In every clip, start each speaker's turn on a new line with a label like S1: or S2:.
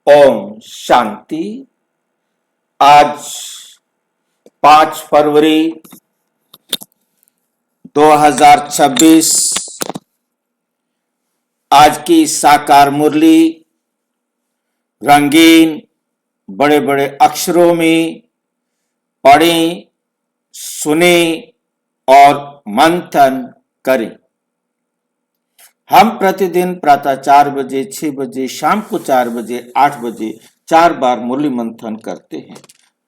S1: ओम शांति। आज 5 फरवरी 2026 आज की साकार मुरली रंगीन बड़े बड़े अक्षरों में पढ़ें, सुने और मंथन करें। हम प्रतिदिन प्रातः 4 बजे, 6 बजे, शाम को 4 बजे, 8 बजे 4 बार मुरली मंथन करते हैं।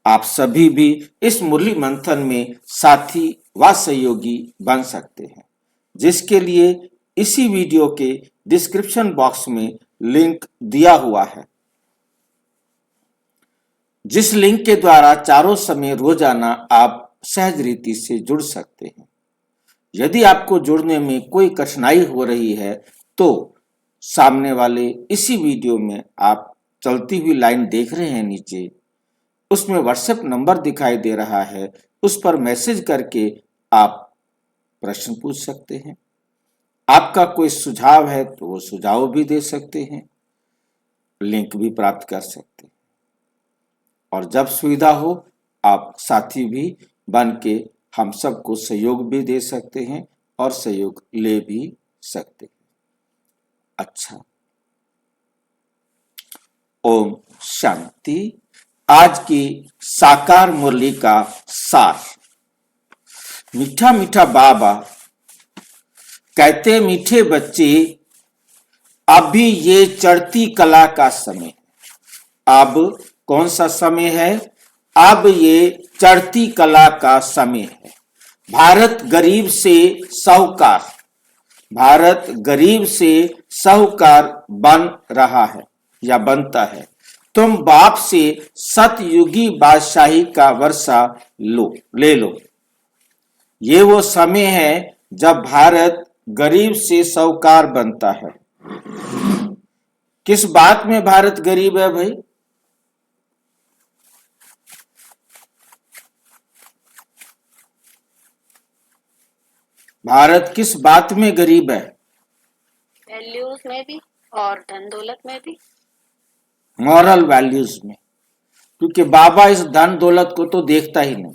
S1: आप सभी भी इस मुरली मंथन में साथी व सहयोगी बन सकते हैं, जिसके लिए इसी वीडियो के डिस्क्रिप्शन बॉक्स में लिंक दिया हुआ है, जिस लिंक के द्वारा चारों समय रोजाना आप सहज रीति से जुड़ सकते हैं। यदि आपको जुड़ने में कोई कठिनाई हो रही है तो सामने वाले इसी वीडियो में आप चलती हुई लाइन देख रहे हैं, नीचे उसमें व्हाट्सएप नंबर दिखाई दे रहा है, उस पर मैसेज करके आप प्रश्न पूछ सकते हैं। आपका कोई सुझाव है तो वो सुझाव भी दे सकते हैं, लिंक भी प्राप्त कर सकते हैं। और जब सुविधा हो आप साथी भी बन के हम सबको सहयोग भी दे सकते हैं और सहयोग ले भी सकते हैं। अच्छा, ओम शांति। आज की साकार मुरली का सार। मीठा मीठा बाबा कहते, मीठे बच्चे अभी ये चढ़ती कला का समय। अब कौन सा समय है? अब ये चढ़ती कला का समय है। भारत गरीब से साहूकार, भारत गरीब से साहूकार बन रहा है या बनता है। तुम बाप से सतयुगी बादशाही का वर्षा ले लो। ये वो समय है जब भारत गरीब से साहूकार बनता है। किस बात में भारत गरीब है भाई? भारत किस बात में गरीब है?
S2: वैल्यूज में भी और धन दौलत में भी।
S1: मॉरल वैल्यूज में, क्योंकि बाबा इस धन दौलत को तो देखता ही नहीं,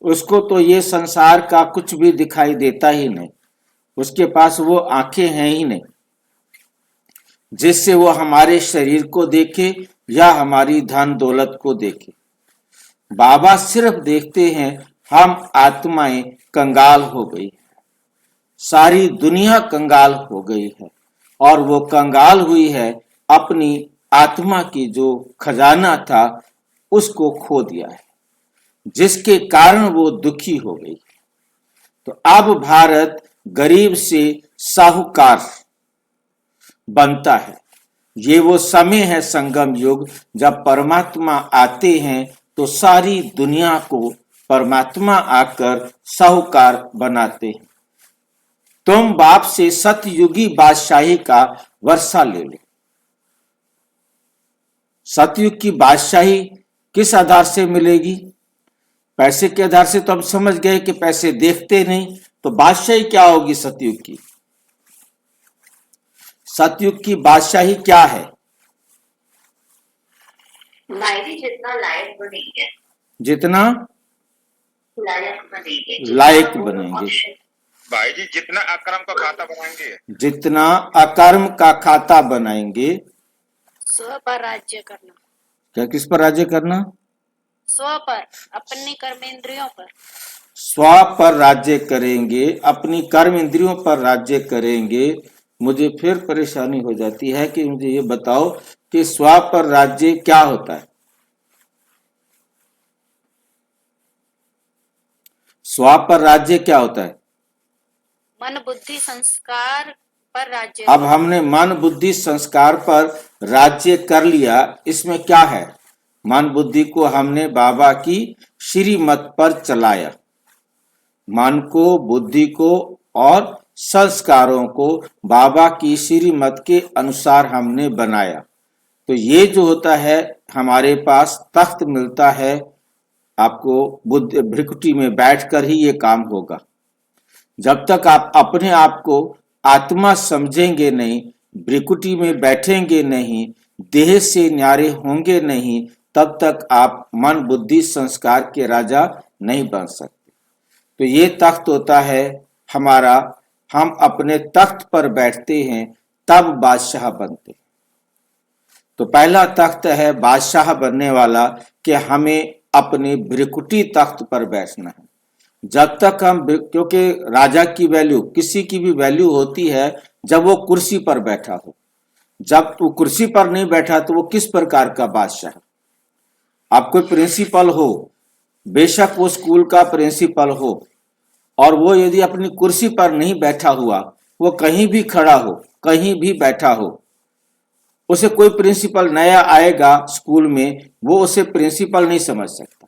S1: उसको तो ये संसार का कुछ भी दिखाई देता ही नहीं। उसके पास वो आंखें हैं ही नहीं जिससे वो हमारे शरीर को देखे या हमारी धन दौलत को देखे। बाबा सिर्फ देखते हैं हम आत्माएं कंगाल हो गई है, सारी दुनिया कंगाल हो गई है और वो कंगाल हुई है अपनी आत्मा की जो खजाना था उसको खो दिया है, जिसके कारण वो दुखी हो गई। तो अब भारत गरीब से साहूकार बनता है। ये वो समय है संगम युग, जब परमात्मा आते हैं तो सारी दुनिया को परमात्मा आकर साहूकार बनाते हैं। तुम बाप से सतयुगी बादशाही का वर्षा ले लो। सतयुग की बादशाही किस आधार से मिलेगी? पैसे के आधार से तो हम समझ गए कि पैसे देखते नहीं, तो बादशाही क्या होगी सतयुग की? सतयुग की बादशाही क्या है?
S2: जितना लायक बनेंगे,
S1: जितना लायक बनेंगे।
S3: भाई जी जितना अकर्म का खाता बनाएंगे,
S1: जितना अकर्म का खाता बनाएंगे।
S2: स्व पर राज्य करना।
S1: क्या किस पर राज्य करना?
S2: स्व पर, अपनी कर्मेंद्रियों पर।
S1: स्व पर राज्य करेंगे, अपनी कर्म इंद्रियों पर राज्य करेंगे। मुझे फिर परेशानी हो जाती है कि मुझे ये बताओ कि स्व पर राज्य क्या होता है? स्व पर राज्य क्या होता है?
S2: मन बुद्धि संस्कार पर राज्य।
S1: अब हमने मन बुद्धि संस्कार पर राज्य कर लिया, इसमें क्या है? मन बुद्धि को हमने बाबा की श्रीमत पर चलाया, मन को, बुद्धि को और संस्कारों को बाबा की श्रीमत के अनुसार हमने बनाया। तो ये जो होता है, हमारे पास तख्त मिलता है, आपको बुद्ध भ्रिकुटी में बैठकर ही ये काम होगा। जब तक आप अपने आप को आत्मा समझेंगे नहीं, भ्रिकुटी में बैठेंगे नहीं, देह से न्यारे होंगे नहीं, तब तक आप मन बुद्धि संस्कार के राजा नहीं बन सकते। तो ये तख्त होता है हमारा, हम अपने तख्त पर बैठते हैं तब बादशाह बनते हैं। तो पहला तख्त है बादशाह बनने वाला कि हमें अपने भ्रिकुटी तख्त पर बैठना है। जब तक हम, क्योंकि राजा की वैल्यू, किसी की भी वैल्यू होती है जब वो कुर्सी पर बैठा हो। जब वो कुर्सी पर नहीं बैठा तो वो किस प्रकार का बादशाह है। आप कोई प्रिंसिपल हो, बेशक वो स्कूल का प्रिंसिपल हो, और वो यदि अपनी कुर्सी पर नहीं बैठा हुआ, वो कहीं भी खड़ा हो, कहीं भी बैठा हो, उसे कोई प्रिंसिपल नया आएगा स्कूल में, वो उसे प्रिंसिपल नहीं समझ सकता।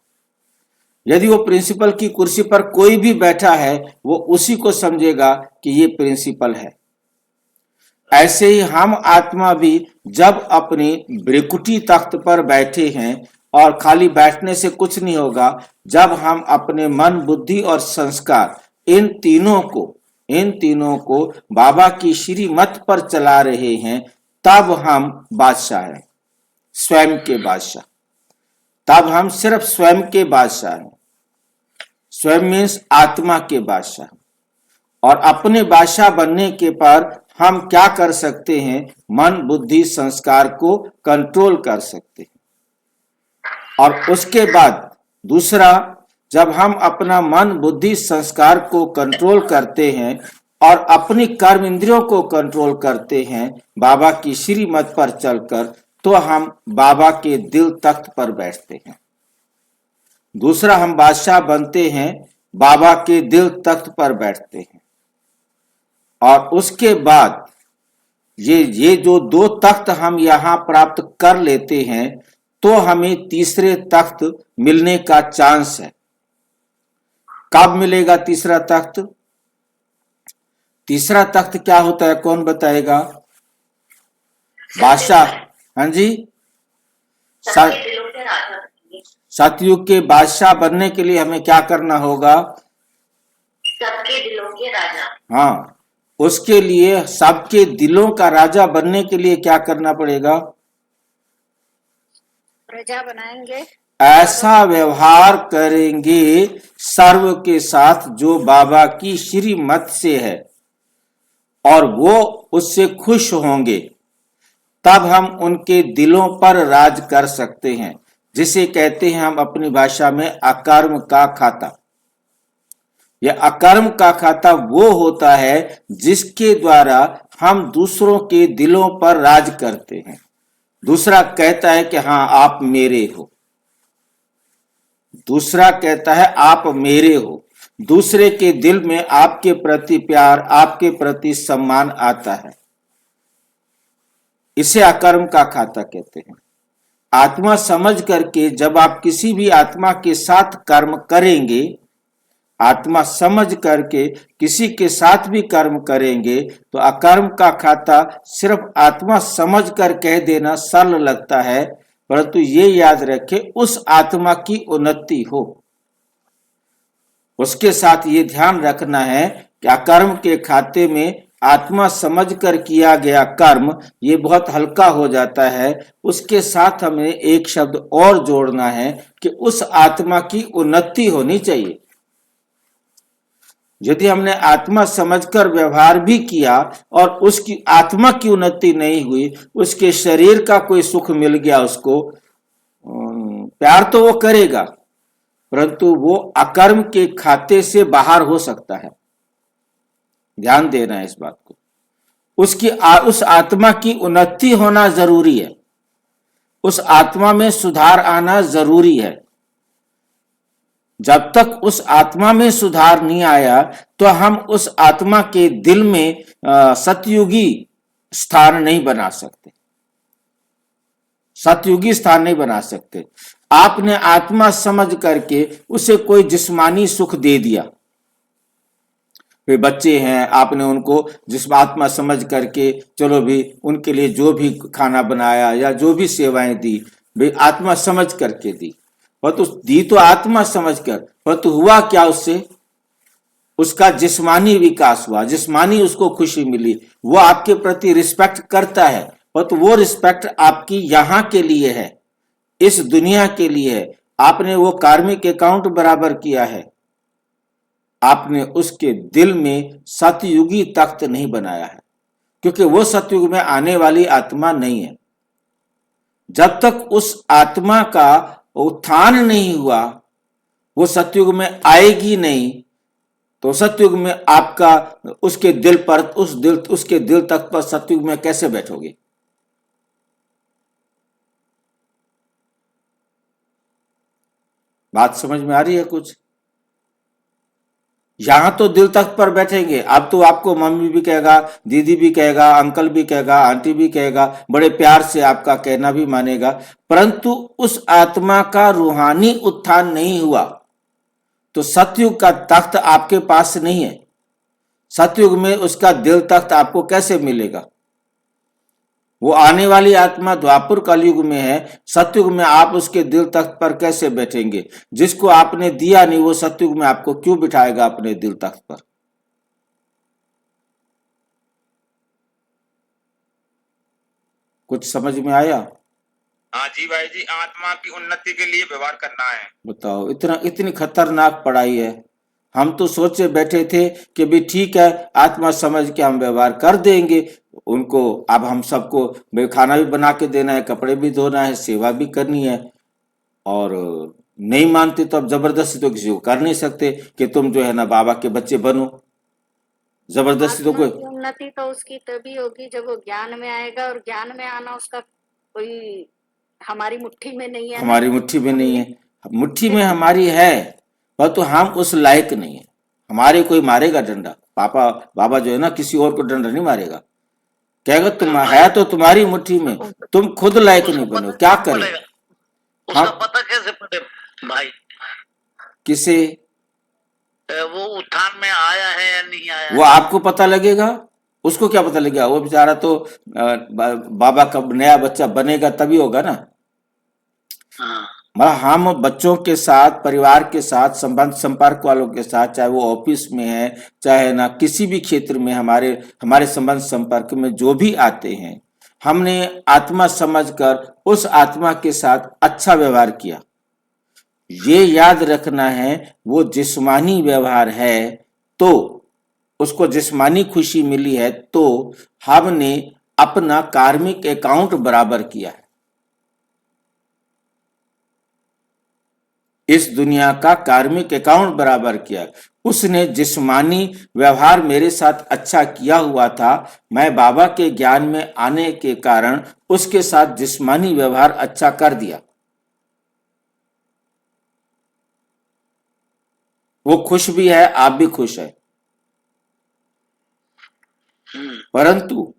S1: यदि वो प्रिंसिपल की कुर्सी पर कोई भी बैठा है, वो उसी को समझेगा कि ये प्रिंसिपल है। ऐसे ही हम आत्मा भी जब अपनी भ्रिकुटी तख्त पर बैठे हैं, और खाली बैठने से कुछ नहीं होगा, जब हम अपने मन बुद्धि और संस्कार इन तीनों को बाबा की श्रीमत पर चला रहे हैं, तब हम बादशाह हैं, स्वयं के बादशाह। तब हम सिर्फ स्वयं के बादशाह हैं। स्वयं मीन्स आत्मा के बादशाह। और अपने बादशाह बनने के पर हम क्या कर सकते हैं, मन बुद्धि संस्कार को कंट्रोल कर सकते हैं। और उसके बाद दूसरा, जब हम अपना मन बुद्धि संस्कार को कंट्रोल करते हैं और अपनी कर्म इंद्रियों को कंट्रोल करते हैं बाबा की श्रीमत पर चलकर, तो हम बाबा के दिल तख्त पर बैठते हैं। दूसरा, हम बादशाह बनते हैं, बाबा के दिल तख्त पर बैठते हैं। और उसके बाद ये जो दो तख्त हम यहां प्राप्त कर लेते हैं, तो हमें तीसरे तख्त मिलने का चांस है। कब मिलेगा तीसरा तख्त? तीसरा तख्त क्या होता है, कौन बताएगा? बादशाह। हाँ जी, सतयुग के बादशाह बनने के लिए हमें क्या करना होगा?
S2: सबके दिलों के राजा।
S1: हाँ, उसके लिए सबके दिलों का राजा बनने के लिए क्या करना पड़ेगा?
S2: प्रजा बनाएंगे,
S1: ऐसा व्यवहार करेंगे सर्व के साथ जो बाबा की श्रीमत से है, और वो उससे खुश होंगे, तब हम उनके दिलों पर राज कर सकते हैं, जिसे कहते हैं हम अपनी भाषा में अकर्म का खाता। यह अकर्म का खाता वो होता है जिसके द्वारा हम दूसरों के दिलों पर राज करते हैं। दूसरा कहता है कि हाँ आप मेरे हो, दूसरा कहता है आप मेरे हो, दूसरे के दिल में आपके प्रति प्यार, आपके प्रति सम्मान आता है। इसे अकर्म का खाता कहते हैं। आत्मा समझ करके जब आप किसी भी आत्मा के साथ कर्म करेंगे, आत्मा समझ करके किसी के साथ भी कर्म करेंगे, तो अकर्म का खाता सिर्फ आत्मा समझ कर कह देना सरल लगता है, परंतु ये याद रखें उस आत्मा की उन्नति हो। उसके साथ ये ध्यान रखना है कि अकर्म के खाते में आत्मा समझकर किया गया कर्म ये बहुत हल्का हो जाता है। उसके साथ हमें एक शब्द और जोड़ना है कि उस आत्मा की उन्नति होनी चाहिए। यदि हमने आत्मा समझकर व्यवहार भी किया और उसकी आत्मा की उन्नति नहीं हुई, उसके शरीर का कोई सुख मिल गया, उसको प्यार तो वो करेगा, परंतु वो अकर्म के खाते से बाहर हो सकता है। ध्यान देना है इस बात को। उस आत्मा की उन्नति होना जरूरी है, उस आत्मा में सुधार आना जरूरी है। जब तक उस आत्मा में सुधार नहीं आया, तो हम उस आत्मा के दिल में सतयुगी स्थान नहीं बना सकते, सतयुगी स्थान नहीं बना सकते। आपने आत्मा समझ करके उसे कोई जिस्मानी सुख दे दिया, वे बच्चे हैं, आपने उनको जिस आत्मा समझ करके चलो भी उनके लिए जो भी खाना बनाया या जो भी सेवाएं दी, वे आत्मा समझ करके दी, और तो दी तो आत्मा समझकर, पर तो हुआ क्या उससे? उसका जिस्मानी विकास हुआ, जिस्मानी उसको खुशी मिली, वो आपके प्रति रिस्पेक्ट करता है, और तो वो रिस्पेक्ट आपकी यहाँ के लिए है, इस दुनिया के लिए है। आपने वो कार्मिक अकाउंट बराबर किया है, आपने उसके दिल में सतयुगी तख्त नहीं बनाया है, क्योंकि वो सतयुग में आने वाली आत्मा नहीं है। जब तक उस आत्मा का उत्थान नहीं हुआ, वो सतयुग में आएगी नहीं। तो सतयुग में आपका उसके दिल पर उसके दिल तक पर सतयुग में कैसे बैठोगे? बात समझ में आ रही है कुछ? यहां तो दिल तक पर बैठेंगे। अब तो आपको मम्मी भी कहेगा, दीदी भी कहेगा, अंकल भी कहेगा, आंटी भी कहेगा, बड़े प्यार से आपका कहना भी मानेगा, परंतु उस आत्मा का रूहानी उत्थान नहीं हुआ तो सतयुग का तख्त आपके पास नहीं है। सतयुग में उसका दिल तख्त आपको कैसे मिलेगा? वो आने वाली आत्मा द्वापर कलयुग में है, सतयुग में आप उसके दिल तख्त पर कैसे बैठेंगे? जिसको आपने दिया नहीं वो सतयुग में आपको क्यों बिठाएगा अपने दिल तख्त पर? कुछ समझ में आया?
S3: हाँ जी भाई जी, आत्मा की उन्नति के लिए व्यवहार करना है।
S1: बताओ, इतनी खतरनाक पढ़ाई है। हम तो सोचे बैठे थे कि भी ठीक है, आत्मा समझ के हम व्यवहार कर देंगे उनको। अब हम सबको खाना भी बना के देना है, कपड़े भी धोना है, सेवा भी करनी है, और नहीं मानते तो अब जबरदस्ती तो किसी को कर नहीं सकते कि तुम जो है ना बाबा के बच्चे बनो। जबरदस्ती तो
S2: आत्मा
S1: कोई,
S2: की उन्नति तो उसकी तभी होगी जब वो ज्ञान में आएगा, और ज्ञान में आना उसका कोई हमारी मुट्ठी में नहीं है ना।
S1: हमारी मुट्ठी में नहीं है। मुट्ठी में हमारी है, पर तो हम उस लायक नहीं है। हमारे कोई मारेगा डंडा, पापा बाबा जो है ना किसी और को डंडा नहीं मारेगा, कहेगा तुम है तो तुम्हारी मुट्ठी में, तुम खुद लायक नहीं बनो, क्या करें?
S4: उसका
S1: हाँ,
S4: पता कैसे पड़े भाई?
S1: किसे?
S4: वो उत्थान में आया है या नहीं आया
S1: वो आपको पता लगेगा, उसको क्या पता लगेगा? वो बेचारा तो बाबा का नया बच्चा बनेगा तभी होगा ना।
S4: हाँ।
S1: मतलब हम बच्चों के साथ, परिवार के साथ, संबंध संपर्क वालों के साथ, चाहे वो ऑफिस में है, चाहे ना किसी भी क्षेत्र में हमारे संबंध संपर्क में जो भी आते हैं, हमने आत्मा समझकर उस आत्मा के साथ अच्छा व्यवहार किया। ये याद रखना है, वो जिस्मानी व्यवहार है तो उसको जिस्मानी खुशी मिली है, तो हमने अपना कार्मिक अकाउंट बराबर किया है। इस दुनिया का कार्मिक अकाउंट बराबर किया। उसने जिस्मानी व्यवहार मेरे साथ अच्छा किया हुआ था, मैं बाबा के ज्ञान में आने के कारण उसके साथ जिस्मानी व्यवहार अच्छा कर दिया। वो खुश भी है, आप भी खुश है, परंतु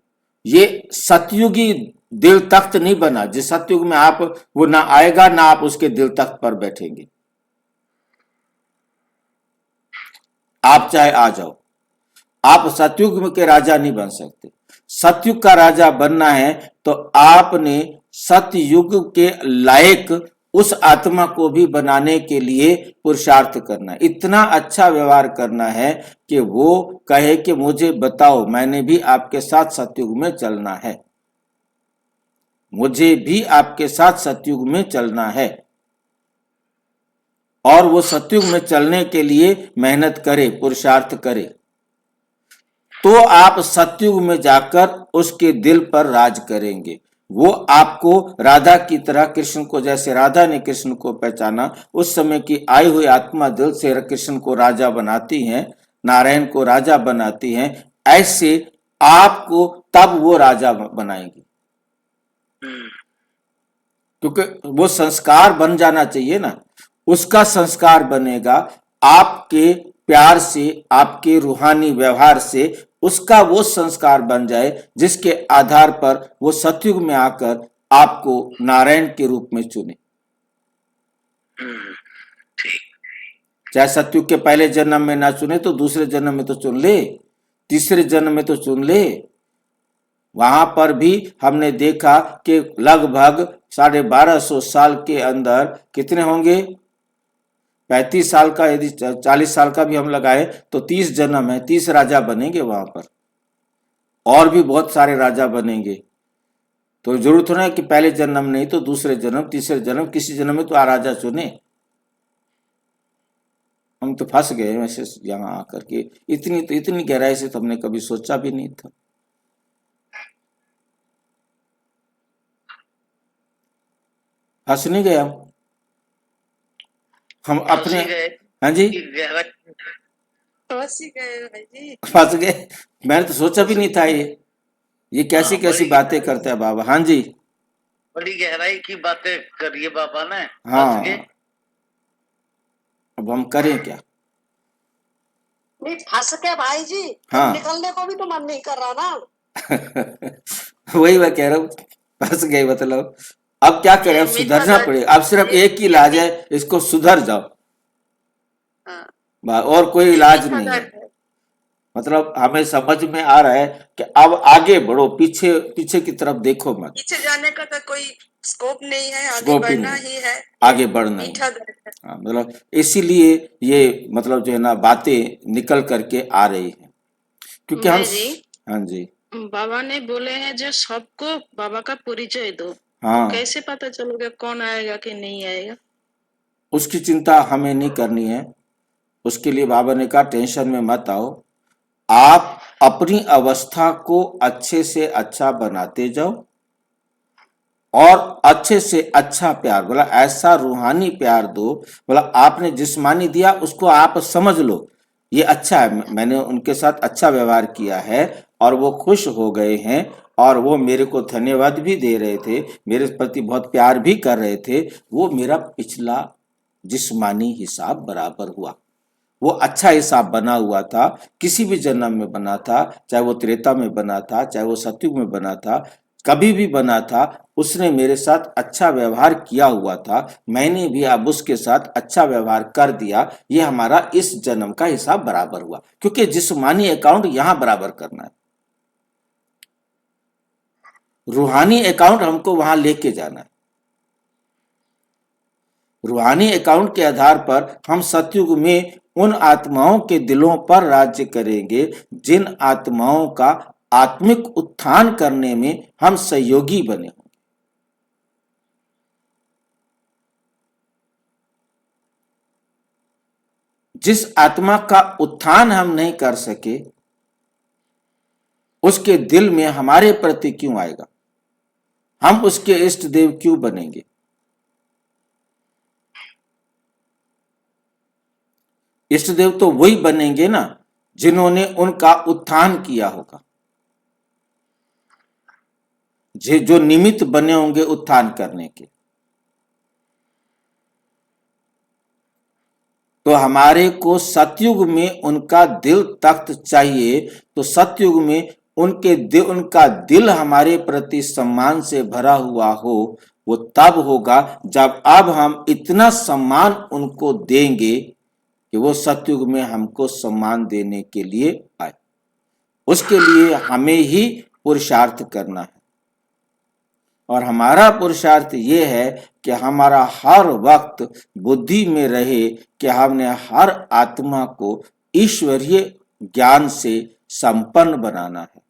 S1: ये सतयुगी दिल तख्त नहीं बना। जिस सतयुग में आप वो ना आएगा, ना आप उसके दिल तख्त पर बैठेंगे। आप चाहे आ जाओ, आप सतयुग के राजा नहीं बन सकते। सतयुग का राजा बनना है तो आपने सतयुग के लायक उस आत्मा को भी बनाने के लिए पुरुषार्थ करना है। इतना अच्छा व्यवहार करना है कि वो कहे कि मुझे बताओ, मैंने भी आपके साथ सतयुग में चलना है, मुझे भी आपके साथ सतयुग में चलना है, और वो सतयुग में चलने के लिए मेहनत करे, पुरुषार्थ करे, तो आप सतयुग में जाकर उसके दिल पर राज करेंगे। वो आपको राधा की तरह, कृष्ण को जैसे राधा ने कृष्ण को पहचाना, उस समय की आई हुई आत्मा दिल से कृष्ण को राजा बनाती है, नारायण को राजा बनाती है, ऐसे आपको तब वो राजा बनाएंगे। क्योंकि वो संस्कार बन जाना चाहिए ना, उसका संस्कार बनेगा आपके प्यार से, आपके रूहानी व्यवहार से उसका वो संस्कार बन जाए जिसके आधार पर वो सतयुग में आकर आपको नारायण के रूप में चुने। चाहे सतयुग के पहले जन्म में ना चुने तो दूसरे जन्म में तो चुन ले, तीसरे जन्म में तो चुन ले। वहां पर भी हमने देखा कि लगभग 1250 साल के अंदर कितने होंगे? 35 साल का, यदि 40 साल का भी हम लगाए तो 30 जन्म है, 30 राजा बनेंगे वहां पर, और भी बहुत सारे राजा बनेंगे। तो जरूरत होना है कि पहले जन्म नहीं तो दूसरे जन्म, तीसरे जन्म, किसी जन्म में तो राजा चुने। हम तो फंस गए वैसे यहाँ आकर के। इतनी गहराई से तो हमने कभी सोचा भी नहीं था। फंस नहीं गए हम अपने। हाँ जी, फंस गए। मैंने तो सोचा भी नहीं था ये कैसी कैसी बातें करते हैं बाबा। हाँ जी,
S4: बड़ी गहराई की बातें करिए बाबा ने।
S1: हाँ, अब हम करें क्या?
S5: नहीं फंस के भाई जी,
S1: हाँ।
S5: निकलने को भी तो मन नहीं कर रहा ना।
S1: वही मैं कह रहा हूँ, फंस गए मतलब। अब क्या करें, अब सुधरना पड़ेगा। अब सिर्फ एक ही इलाज है, इसको सुधर जाओ, और कोई इलाज नहीं है। मतलब हमें समझ में आ रहा है कि अब आगे बढ़ो, पीछे की तरफ देखो मत।
S5: पीछे जाने का तो कोई स्कोप नहीं है, आगे
S1: स्कोप ही
S5: बढ़ना
S1: नहीं,
S5: ही है,
S1: आगे बढ़ना ही। हाँ, मतलब इसीलिए ये मतलब जो है ना बातें निकल करके आ रही है, क्योंकि हम। हाँ जी,
S6: बाबा ने बोले हैं जो सबको बाबा का परिचय दो।
S1: हाँ,
S6: कैसे पता चलेगा कौन आएगा कि नहीं आएगा?
S1: उसकी चिंता हमें नहीं करनी है। उसके लिए बाबा ने कहा टेंशन में मत आओ, आप अपनी अवस्था को अच्छे से अच्छा बनाते जाओ और अच्छे से अच्छा प्यार, बोला ऐसा रूहानी प्यार दो, बोला आपने जिस्मानी दिया उसको आप समझ लो ये अच्छा है, मैंने उनके साथ अच्छा व्यवहार किया है और वो खुश हो गए हैं और वो मेरे को धन्यवाद भी दे रहे थे, मेरे प्रति बहुत प्यार भी कर रहे थे। वो मेरा पिछला जिस्मानी हिसाब बराबर हुआ, वो अच्छा हिसाब बना हुआ था, किसी भी जन्म में बना था, चाहे वो त्रेता में बना था, चाहे वो सतयुग में बना था, कभी भी बना था, उसने मेरे साथ अच्छा व्यवहार किया हुआ था, मैंने भी अब उसके साथ अच्छा व्यवहार कर दिया। ये हमारा इस जन्म का हिसाब बराबर हुआ, क्योंकि जिस्मानी अकाउंट यहां बराबर करना है, रूहानी अकाउंट हमको वहां लेके जाना है। रूहानी अकाउंट के आधार पर हम सतयुग में उन आत्माओं के दिलों पर राज्य करेंगे जिन आत्माओं का आत्मिक उत्थान करने में हम सहयोगी बने होंगे। जिस आत्मा का उत्थान हम नहीं कर सके उसके दिल में हमारे प्रति क्यों आएगा? हम उसके इष्ट देव क्यों बनेंगे? इष्ट देव तो वही बनेंगे ना जिन्होंने उनका उत्थान किया होगा, जो निमित्त बने होंगे उत्थान करने के। तो हमारे को सतयुग में उनका दिल तख्त चाहिए, तो सतयुग में उनका दिल हमारे प्रति सम्मान से भरा हुआ हो, वो तब होगा जब अब हम इतना सम्मान उनको देंगे कि वो सतयुग में हमको सम्मान देने के लिए आए। उसके लिए हमें ही पुरुषार्थ करना है, और हमारा पुरुषार्थ ये है कि हमारा हर वक्त बुद्धि में रहे कि हमने हर आत्मा को ईश्वरीय ज्ञान से संपन्न बनाना है।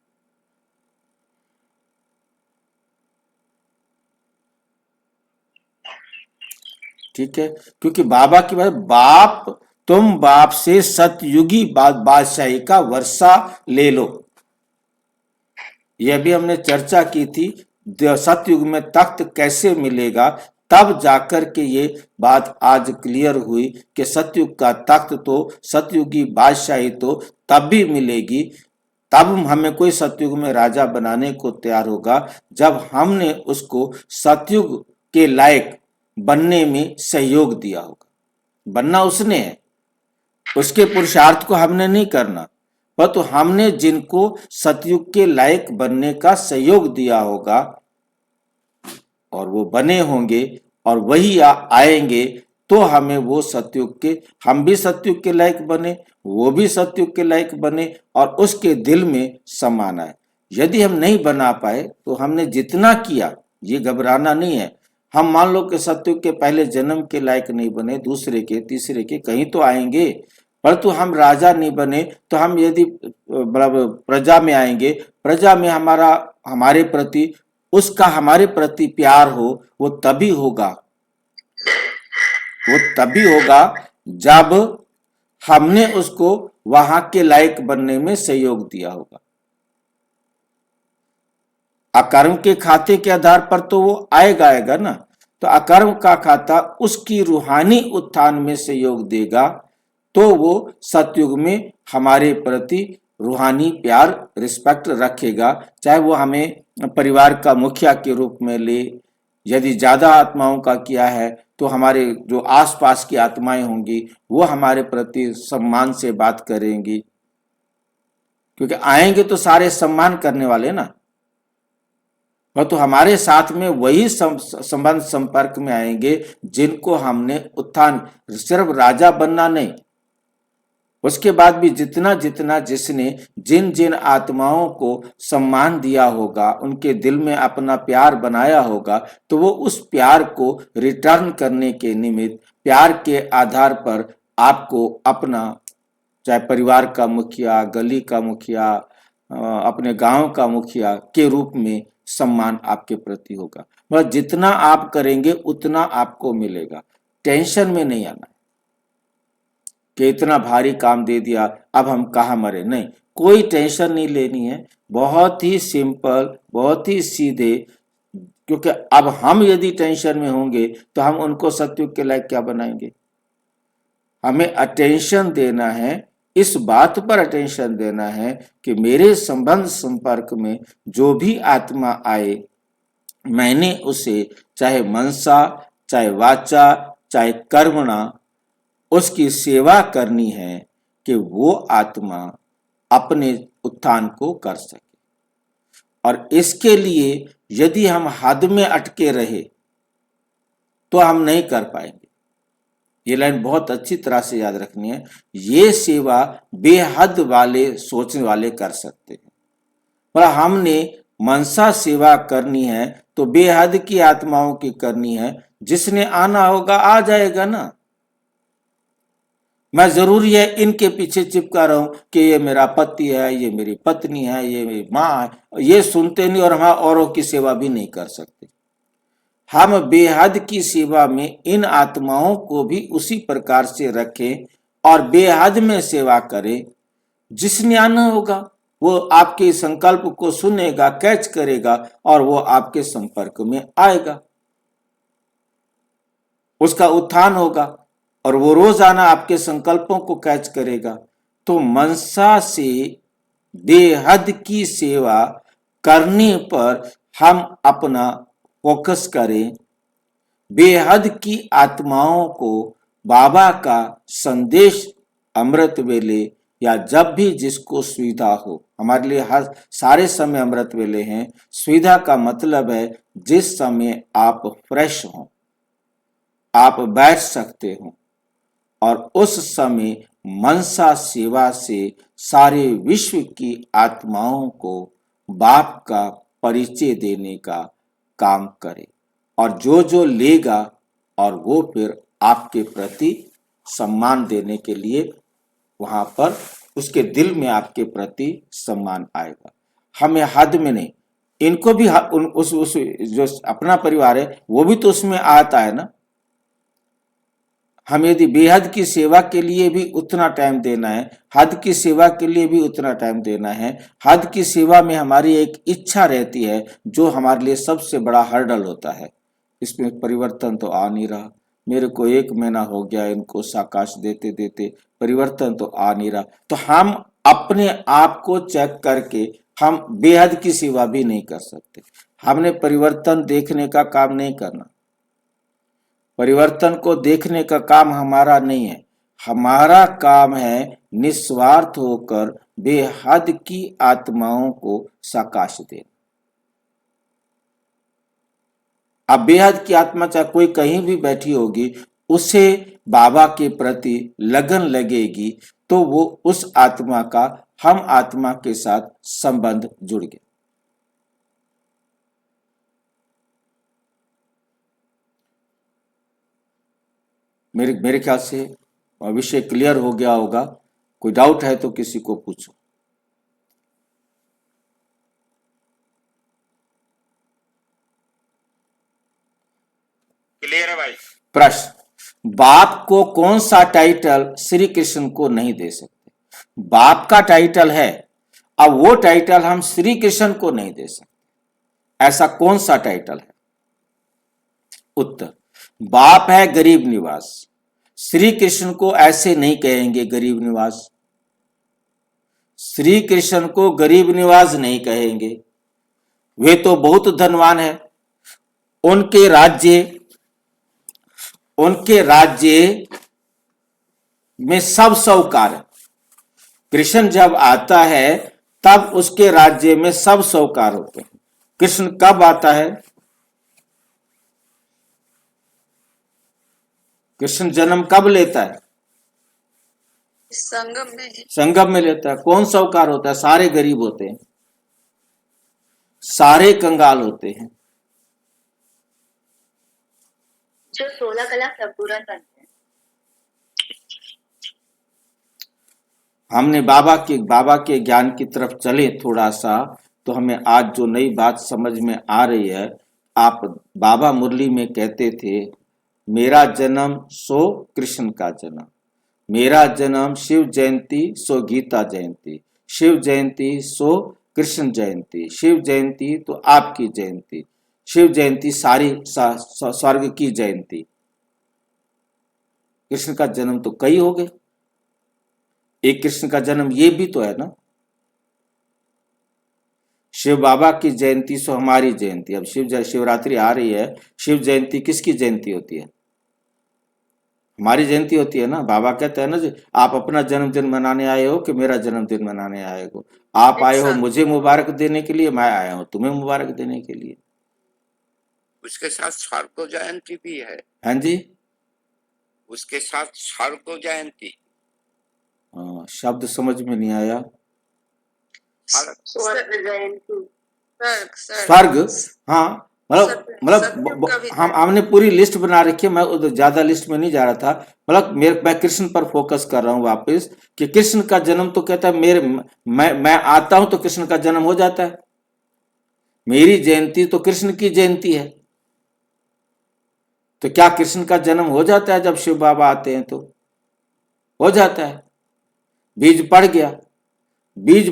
S1: ठीक है, क्योंकि बाबा की बात, तुम बाप से सतयुगी बादशाही का वर्षा ले लो, यह भी हमने चर्चा की थी। सतयुग में तख्त कैसे मिलेगा, तब जाकर के ये बात आज क्लियर हुई कि सतयुग का तख्त तो, सतयुगी बादशाही तो तब भी मिलेगी, तब हमें कोई सतयुग में राजा बनाने को तैयार होगा जब हमने उसको सतयुग के लायक बनने में सहयोग दिया होगा। बनना उसने है, उसके पुरुषार्थ को हमने नहीं करना, पर तो हमने जिनको सतयुग के लायक बनने का सहयोग दिया होगा और वो बने होंगे और वही आएंगे, तो हमें वो सतयुग के, हम भी सतयुग के लायक बने, वो भी सतयुग के लायक बने और उसके दिल में समान आए। यदि हम नहीं बना पाए तो हमने जितना किया, ये घबराना नहीं है। हम मान लो कि सतयुग के पहले जन्म के लायक नहीं बने, दूसरे के, तीसरे के, कहीं तो आएंगे, परंतु हम राजा नहीं बने तो हम यदि प्रजा में आएंगे, प्रजा में हमारे प्रति उसका हमारे प्रति प्यार हो, वो तभी होगा जब हमने उसको वहां के लायक बनने में सहयोग दिया होगा। अकर्म के खाते के आधार पर तो वो आएगा ना। तो अकर्म का खाता उसकी रूहानी उत्थान में सहयोग देगा, तो वो सतयुग में हमारे प्रति रूहानी प्यार, रिस्पेक्ट रखेगा। चाहे वो हमें परिवार का मुखिया के रूप में ले, यदि ज्यादा आत्माओं का किया है तो हमारे जो आसपास की आत्माएं होंगी वो हमारे प्रति सम्मान से बात करेंगी, क्योंकि आएंगे तो सारे सम्मान करने वाले ना। और तो हमारे साथ में वही संबंध संपर्क में आएंगे जिनको हमने उत्थान, सिर्फ राजा बनना नहीं, उसके बाद भी जितना जितना जिसने जिन जिन आत्माओं को सम्मान दिया होगा, उनके दिल में अपना प्यार बनाया होगा, तो वो उस प्यार को रिटर्न करने के निमित्त प्यार के आधार पर आपको अपना, चाहे परिवार का मुखिया, गली का मुखिया, अपने गांव का मुखिया के रूप में सम्मान आपके प्रति होगा। मतलब जितना आप करेंगे उतना आपको मिलेगा। टेंशन में नहीं आना कि इतना भारी काम दे दिया, अब हम कहाँ मरे, नहीं, कोई टेंशन नहीं लेनी है। बहुत ही सिंपल, बहुत ही सीधे, क्योंकि अब हम यदि टेंशन में होंगे तो हम उनको सतयुग के लायक क्या बनाएंगे। हमें अटेंशन देना है, इस बात पर अटेंशन देना है कि मेरे संबंध संपर्क में जो भी आत्मा आए, मैंने उसे चाहे मनसा, चाहे वाचा, चाहे कर्मणा उसकी सेवा करनी है कि वो आत्मा अपने उत्थान को कर सके। और इसके लिए यदि हम हद में अटके रहे तो हम नहीं कर पाएंगे। ये लाइन बहुत अच्छी तरह से याद रखनी है। ये सेवा बेहद वाले सोचने वाले कर सकते हैं, पर हमने मनसा सेवा करनी है तो बेहद की आत्माओं की करनी है। जिसने आना होगा आ जाएगा ना। मैं जरूरी है इनके पीछे चिपका रहा हूं कि ये मेरा पति है, ये मेरी पत्नी है, ये मेरी माँ है, ये सुनते नहीं और हम औरों की सेवा भी नहीं कर सकते। हम बेहद की सेवा में इन आत्माओं को भी उसी प्रकार से रखें और बेहद में सेवा करें। जिसने आना होगा वो आपके संकल्प को सुनेगा, कैच करेगा और वो आपके संपर्क में आएगा, उसका उत्थान होगा और वो रोजाना आपके संकल्पों को कैच करेगा। तो मनसा से बेहद की सेवा करने पर हम अपना फोकस करें, बेहद की आत्माओं को बाबा का संदेश अमृत वेले या जब भी जिसको सुविधा हो, हमारे लिए हर सारे समय अमृत वेले हैं। सुविधा का मतलब है जिस समय आप फ्रेश हो, आप बैठ सकते हो और उस समय मनसा सेवा से सारे विश्व की आत्माओं को बाप का परिचय देने का काम करे। और जो लेगा और वो फिर आपके प्रति सम्मान देने के लिए वहां पर उसके दिल में आपके प्रति सम्मान आएगा। हमें हद में नहीं, इनको भी उस जो अपना परिवार है वो भी तो उसमें आता है ना। हम यदि बेहद की सेवा के लिए भी उतना टाइम देना है, हद की सेवा के लिए भी उतना टाइम देना है। हद की सेवा में हमारी एक इच्छा रहती है जो हमारे लिए सबसे बड़ा हर्डल होता है। इसमें परिवर्तन तो आ नहीं रहा, मेरे को 1 महीना हो गया इनको साकाश देते देते, परिवर्तन तो आ नहीं रहा। तो हम अपने आप को चेक करके हम बेहद की सेवा भी नहीं कर सकते। हमने परिवर्तन देखने का काम नहीं करना, परिवर्तन को देखने का काम हमारा नहीं है। हमारा काम है निस्वार्थ होकर बेहद की आत्माओं को साकाश देना। अब बेहद की आत्मा चाहे कोई कहीं भी बैठी होगी, उसे बाबा के प्रति लगन लगेगी तो वो उस आत्मा का हम आत्मा के साथ संबंध जुड़ गया। मेरे ख्याल से विषय क्लियर हो गया होगा। कोई डाउट है तो किसी को पूछो।
S3: क्लियर है भाई?
S1: प्रश्न, बाप को कौन सा टाइटल श्री कृष्ण को नहीं दे सकते? बाप का टाइटल है, अब वो टाइटल हम श्री कृष्ण को नहीं दे सकते, ऐसा कौन सा टाइटल है? उत्तर, बाप है गरीब निवास, श्री कृष्ण को ऐसे नहीं कहेंगे गरीब निवास, श्री कृष्ण को गरीब निवास नहीं कहेंगे, वे तो बहुत धनवान है, उनके राज्य में सब साहूकार है। कृष्ण जब आता है तब उसके राज्य में सब साहूकार होते हैं। कृष्ण कब आता है? कृष्ण जन्म कब लेता है? संगम में लेता है। कौन साहूकार होता है? सारे गरीब होते हैं, सारे कंगाल होते हैं।
S2: जो 16 कला पूरा करते हैं।
S1: हमने बाबा के ज्ञान की तरफ चले थोड़ा सा, तो हमें आज जो नई बात समझ में आ रही है। आप बाबा मुरली में कहते थे, मेरा जन्म सो कृष्ण का जन्म, मेरा जन्म शिव जयंती सो गीता जयंती, शिव जयंती सो कृष्ण जयंती, शिव जयंती तो आपकी जयंती, शिव जयंती सारी स्वर्ग की जयंती। कृष्ण का जन्म तो कई हो गए, एक कृष्ण का जन्म ये भी तो है ना। शिव बाबा की जयंती सो हमारी जयंती। अब शिवरात्रि आ रही है, शिव जयंती किसकी जयंती होती है? हमारी जयंती होती है ना। बाबा कहते हैं ना जी, आप अपना जन्मदिन मनाने आए हो कि मेरा जन्मदिन मनाने आए हो? आप आए हो मुझे मुबारक देने के लिए, मैं आया हूं तुम्हें मुबारक देने के लिए।
S4: उसके साथ स्वर्ग जयंती भी है।
S1: हाँ जी,
S4: उसके साथ स्वर्ग जयंती।
S1: हाँ, शब्द समझ में नहीं आया।
S2: स्वर्ग जयंती,
S1: स्वर्ग, हाँ, हमने पूरी लिस्ट बना रखी है। मैं उधर ज्यादा लिस्ट में नहीं जा रहा था। मैं कृष्ण पर फोकस कर रहा हूँ वापस, कि कृष्ण का जन्म तो कहता है मैं आता हूं तो कृष्ण का जन्म हो जाता है। मेरी जयंती तो कृष्ण की जयंती है, तो क्या कृष्ण का जन्म हो जाता है जब शिव बाबा आते हैं? तो हो जाता है। बीज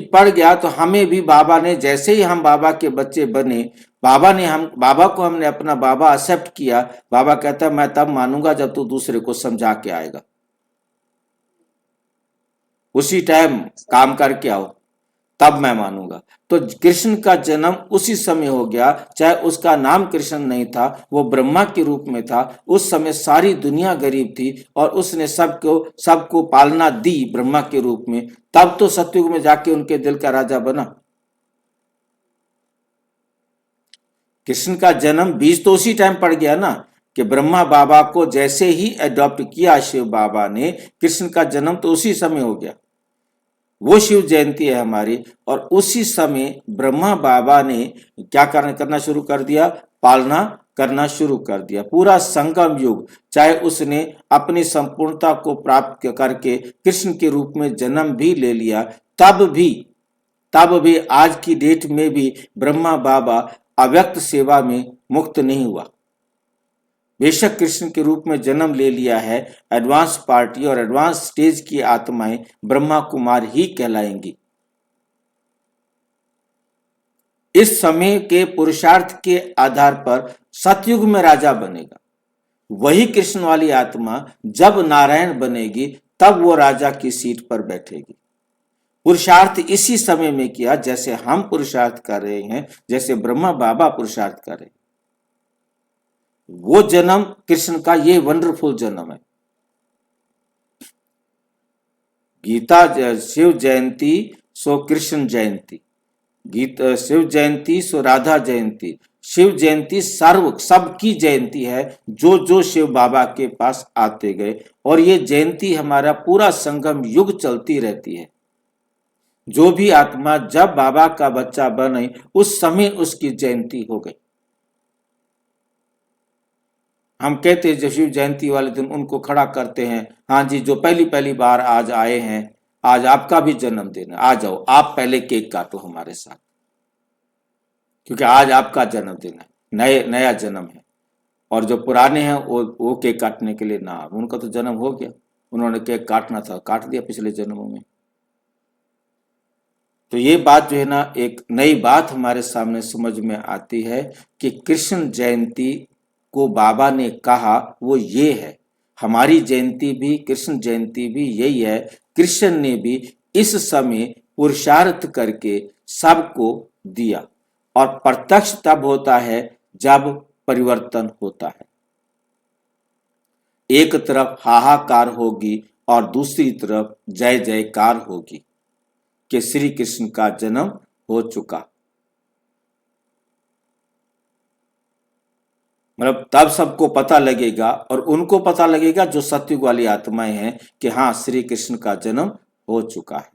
S1: पड़ गया तो हमें भी बाबा ने, जैसे ही हम बाबा के बच्चे बने, बाबा को हमने अपना बाबा एक्सेप्ट किया। बाबा कहता है मैं तब मानूंगा जब तू दूसरे को समझा के आएगा, उसी टाइम काम करके आओ, तब मैं मानूंगा। तो कृष्ण का जन्म उसी समय हो गया, चाहे उसका नाम कृष्ण नहीं था, वो ब्रह्मा के रूप में था। उस समय सारी दुनिया गरीब थी और उसने सबको पालना दी ब्रह्मा के रूप में। तब तो सतयुग में जाके उनके दिल का राजा बना। कृष्ण का जन्म बीज तो उसी टाइम पड़ गया ना, कि ब्रह्मा बाबा को जैसे ही अडॉप्ट किया शिव बाबा ने, कृष्ण का जन्म तो उसी समय हो गया। वो शिव जयंती है हमारी। और उसी समय ब्रह्मा बाबा ने क्या करना शुरू कर दिया? पालना करना शुरू कर दिया। पूरा संगम युग, चाहे उसने अपनी संपूर्णता को प्राप्त करके कृष्ण के रूप में जन्म भी ले लिया, तब भी आज की डेट में भी ब्रह्मा बाबा अव्यक्त सेवा में मुक्त नहीं हुआ। बेशक कृष्ण के रूप में जन्म ले लिया है, एडवांस पार्टी और एडवांस स्टेज की आत्माएं ब्रह्मा कुमार ही कहलाएंगी। इस समय के पुरुषार्थ के आधार पर सतयुग में राजा बनेगा। वही कृष्ण वाली आत्मा जब नारायण बनेगी, तब वो राजा की सीट पर बैठेगी। पुरुषार्थ इसी समय में किया जैसे हम पुरुषार्थ कर रहे हैं, जैसे ब्रह्मा बाबा पुरुषार्थ कर रहे हैं। वो जन्म कृष्ण का ये वंडरफुल जन्म है। गीता शिव जयंती सो कृष्ण जयंती, गीता शिव जयंती सो राधा जयंती। शिव जयंती सबकी जयंती है, जो शिव बाबा के पास आते गए। और ये जयंती हमारा पूरा संगम युग चलती रहती है। जो भी आत्मा जब बाबा का बच्चा बने, उस समय उसकी जयंती हो गई। हम कहते हैं जब शिव जयंती वाले दिन उनको खड़ा करते हैं, हाँ जी, जो पहली बार आज आए हैं, आज आपका भी जन्मदिन है, आ जाओ, आप पहले केक काटो हमारे साथ, क्योंकि आज आपका जन्मदिन है, नया जन्म है। और जो पुराने हैं वो केक काटने के लिए ना आए। उनका तो जन्म हो गया, उन्होंने केक काटना था, काट दिया पिछले जन्मों में। तो ये बात जो है ना, एक नई बात हमारे सामने समझ में आती है कि कृष्ण जयंती को बाबा ने कहा वो ये है, हमारी जयंती भी, कृष्ण जयंती भी यही है। कृष्ण ने भी इस समय पुरुषार्थ करके सबको दिया, और प्रत्यक्ष तब होता है जब परिवर्तन होता है। एक तरफ हाहाकार होगी और दूसरी तरफ जय जयकार होगी कि श्री कृष्ण का जन्म हो चुका। मतलब तब सबको पता लगेगा, और उनको पता लगेगा जो सत्युग वाली आत्माएं हैं कि हाँ, श्री कृष्ण का जन्म हो चुका है।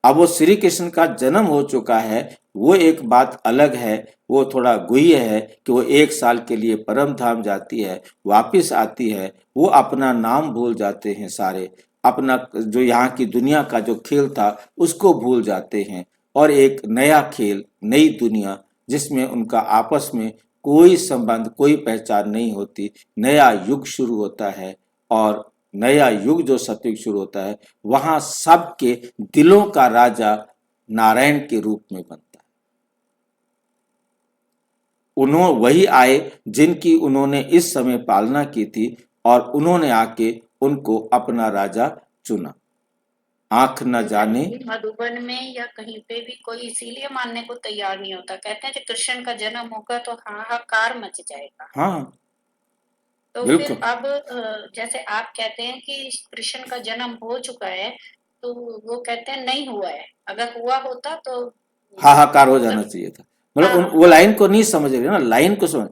S1: अब वो श्री कृष्ण का जन्म हो चुका है, वो एक बात अलग है, वो थोड़ा गुह्य है कि वो 1 साल के लिए परम धाम जाती है, वापिस आती है, वो अपना नाम भूल जाते हैं सारे, अपना जो यहाँ की दुनिया का जो खेल था उसको भूल जाते हैं, और एक नया खेल, नई दुनिया जिसमें उनका आपस में कोई संबंध, कोई पहचान नहीं होती, नया युग शुरू होता है। और नया युग जो सतयुग शुरू होता है, वहां सबके दिलों का राजा नारायण के रूप में बनता है। उन्होंने वही आए जिनकी उन्होंने इस समय पालना की थी, और उन्होंने आके उनको अपना राजा चुना। आंख न जाने,
S2: मधुबन में या कहीं पे भी कोई इसीलिए मानने को तैयार नहीं होता। कहते हैं कि कृष्ण का जन्म होगा तो हाहाकार मच जाएगा।
S1: हाँ
S2: तो
S1: बिल्कुल,
S2: फिर अब जैसे आप कहते हैं कि कृष्ण का जन्म हो चुका है, तो वो कहते हैं नहीं हुआ है। अगर हुआ होता तो
S1: हाहाकार हो जाना चाहिए था। मतलब वो लाइन को नहीं समझ रहे ना, लाइन को समझ।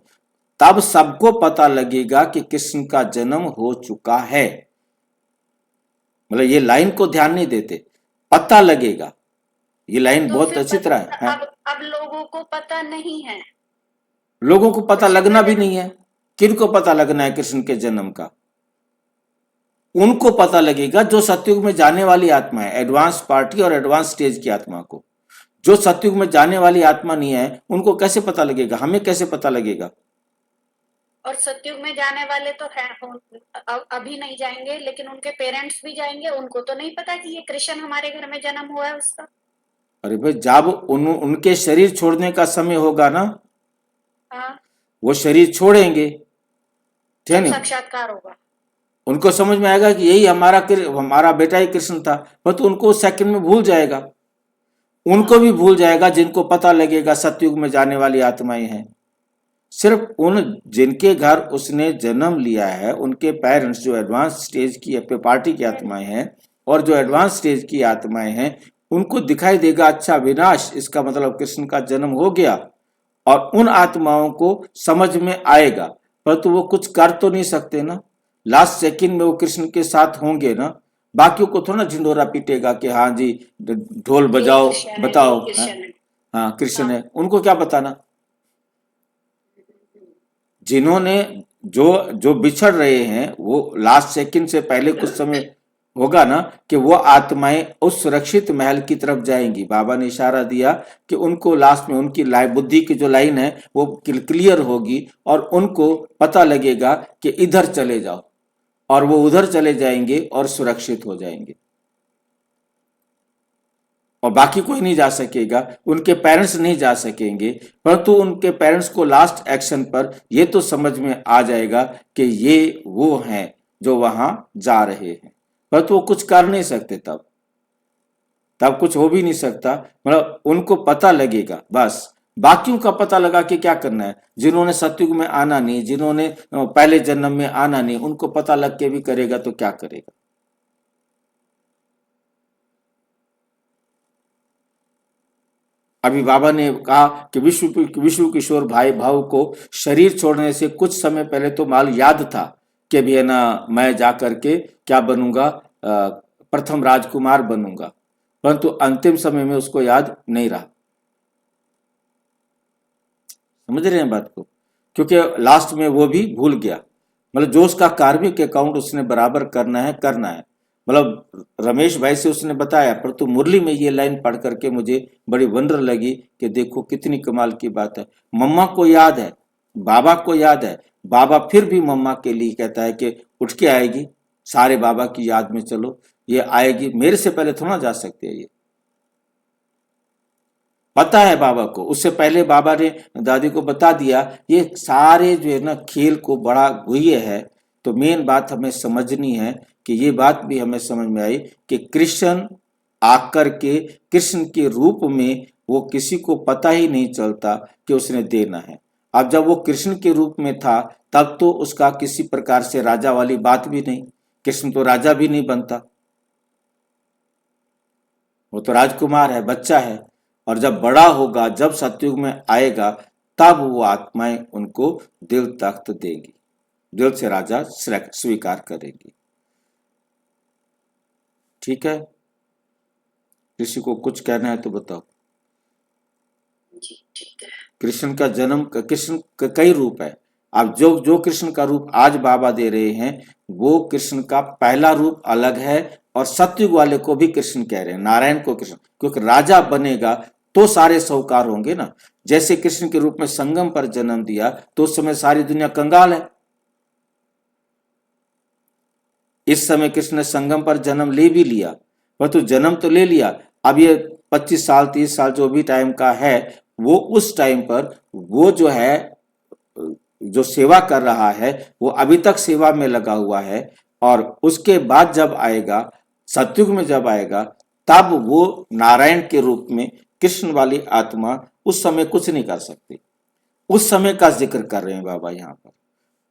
S1: तब सबको पता लगेगा कि कृष्ण का जन्म हो चुका है। मतलब ये लाइन को ध्यान नहीं देते, पता लगेगा। ये लाइन
S2: तो
S1: बहुत
S2: फिर
S1: अच्छी तरह है।
S2: अब लोगों को पता नहीं है।
S1: लोगों को पता लगना भी नहीं है। किनको पता लगना है कृष्ण के जन्म का? उनको पता लगेगा जो सतयुग में जाने वाली आत्मा है, एडवांस पार्टी और एडवांस स्टेज की आत्मा को। जो सतयुग में जाने वाली आत्मा नहीं है, उनको कैसे पता लगेगा? हमें कैसे पता लगेगा?
S2: और सतयुग में जाने वाले तो है, अभी नहीं जाएंगे, लेकिन उनके पेरेंट्स भी जाएंगे। उनको तो नहीं पता कि ये कृष्ण हमारे घर में जन्म हुआ है उसका।
S1: अरे भाई, जब उनके शरीर छोड़ने का समय होगा ना,
S2: हाँ,
S1: वो शरीर छोड़ेंगे, ठीक है नहीं?
S2: साक्षात्कार होगा।
S1: उनको समझ में आएगा कि यही हमारा बेटा ही कृष्ण था, पर तो उनको सेकंड में भूल जाएगा। उनको भी भूल जाएगा जिनको पता लगेगा सतयुग में जाने वाली आत्माएं हैं। सिर्फ उन जिनके घर उसने जन्म लिया है, उनके पेरेंट्स जो एडवांस स्टेज की पार्टी की आत्माएं हैं, और जो एडवांस स्टेज की आत्माएं हैं, उनको दिखाई देगा अच्छा विनाश, इसका मतलब कृष्ण का जन्म हो गया। और उन आत्माओं को समझ में आएगा, परंतु वो कुछ कर तो नहीं सकते ना। लास्ट सेकंड में वो कृष्ण के साथ होंगे ना, बाकियों को थोड़ा झिंडोरा पीटेगा कि हाँ जी ढोल बजाओ, बताओ, हाँ कृष्ण है। उनको क्या बताना? जिन्होंने जो बिछड़ रहे हैं, वो लास्ट सेकंड से पहले कुछ समय होगा ना कि वो आत्माएं उस सुरक्षित महल की तरफ जाएंगी। बाबा ने इशारा दिया कि उनको लास्ट में उनकी बुद्धि की जो लाइन है वो क्लियर होगी, और उनको पता लगेगा कि इधर चले जाओ, और वो उधर चले जाएंगे और सुरक्षित हो जाएंगे, और बाकी कोई नहीं जा सकेगा। उनके पेरेंट्स नहीं जा सकेंगे, परंतु उनके पेरेंट्स को लास्ट एक्शन पर ये तो समझ में आ जाएगा कि ये वो हैं जो वहां जा रहे हैं, परंतु वो कुछ कर नहीं सकते। तब कुछ हो भी नहीं सकता। मतलब उनको पता लगेगा, बस बाकियों का पता लगा के क्या करना है? जिन्होंने सतयुग में आना नहीं, जिन्होंने पहले जन्म में आना नहीं, उनको पता लग के भी करेगा तो क्या करेगा? अभी बाबा ने कहा कि विश्व किशोर भाई भाव को शरीर छोड़ने से कुछ समय पहले तो माल याद था कि भी है ना, मैं जाकर के क्या बनूंगा, प्रथम राजकुमार बनूंगा, परंतु अंतिम समय में उसको याद नहीं रहा। समझ रहे हैं बात को? क्योंकि लास्ट में वो भी भूल गया। मतलब जो उसका कार्मिक अकाउंट उसने बराबर करना है। मतलब रमेश भाई से उसने बताया, परंतु मुरली में ये लाइन पढ़ करके मुझे बड़ी वंडर लगी कि देखो कितनी कमाल की बात है। मम्मा को याद है, बाबा को याद है, बाबा फिर भी मम्मा के लिए कहता है कि उठ के आएगी, सारे बाबा की याद में चलो, ये आएगी, मेरे से पहले थोड़ा जा सकते हैं। ये पता है बाबा को, उससे पहले बाबा ने दादी को बता दिया। ये सारे जो है ना खेल को बड़ा गुह्य है। तो मेन बात हमें समझनी है कि ये बात भी हमें समझ में आई कि कृष्ण आकर के कृष्ण के रूप में वो किसी को पता ही नहीं चलता कि उसने देना है। अब जब वो कृष्ण के रूप में था तब तो उसका किसी प्रकार से राजा वाली बात भी नहीं, कृष्ण तो राजा भी नहीं बनता, वो तो राजकुमार है, बच्चा है। और जब बड़ा होगा, जब सतयुग में आएगा, तब वो आत्माएं उनको दिल तख्त देंगी, दिल से राजा स्वीकार करेंगी। ठीक है, किसी को कुछ कहना है तो बताओ।
S6: जी ठीक है।
S1: कृष्ण का जन्म, कृष्ण का कई रूप है। अब जो जो कृष्ण का रूप आज बाबा दे रहे हैं वो कृष्ण का पहला रूप अलग है, और सतयुग वाले को भी कृष्ण कह रहे हैं, नारायण को कृष्ण, क्योंकि राजा बनेगा तो सारे साहूकार होंगे ना। जैसे कृष्ण के रूप में संगम पर जन्म दिया तो उस समय सारी दुनिया कंगाल है। इस समय कृष्ण ने संगम पर जन्म ले भी लिया, परंतु जन्म तो ले लिया, अब ये 25 साल 30 साल जो भी टाइम का है, वो उस टाइम पर वो जो है जो सेवा कर रहा है वो अभी तक सेवा में लगा हुआ है। और उसके बाद जब आएगा, सतयुग में जब आएगा, तब वो नारायण के रूप में कृष्ण वाली आत्मा उस समय कुछ नहीं कर सकती। उस समय का जिक्र कर रहे हैं बाबा यहाँ पर।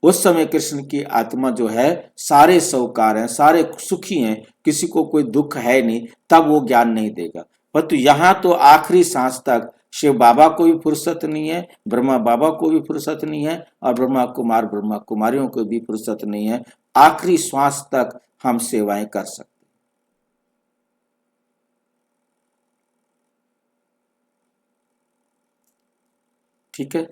S1: उस समय कृष्ण की आत्मा जो है सारे साहूकार हैं, सारे सुखी हैं, किसी को कोई दुख है नहीं, तब वो ज्ञान नहीं देगा। परंतु यहाँ तो आखिरी सांस तक शिव बाबा को भी फुर्सत नहीं है, ब्रह्मा बाबा को भी फुर्सत नहीं है, और ब्रह्मा कुमार ब्रह्मा कुमारियों को भी फुर्सत नहीं है। आखिरी श्वास तक हम सेवाएं कर सकते। ठीक है,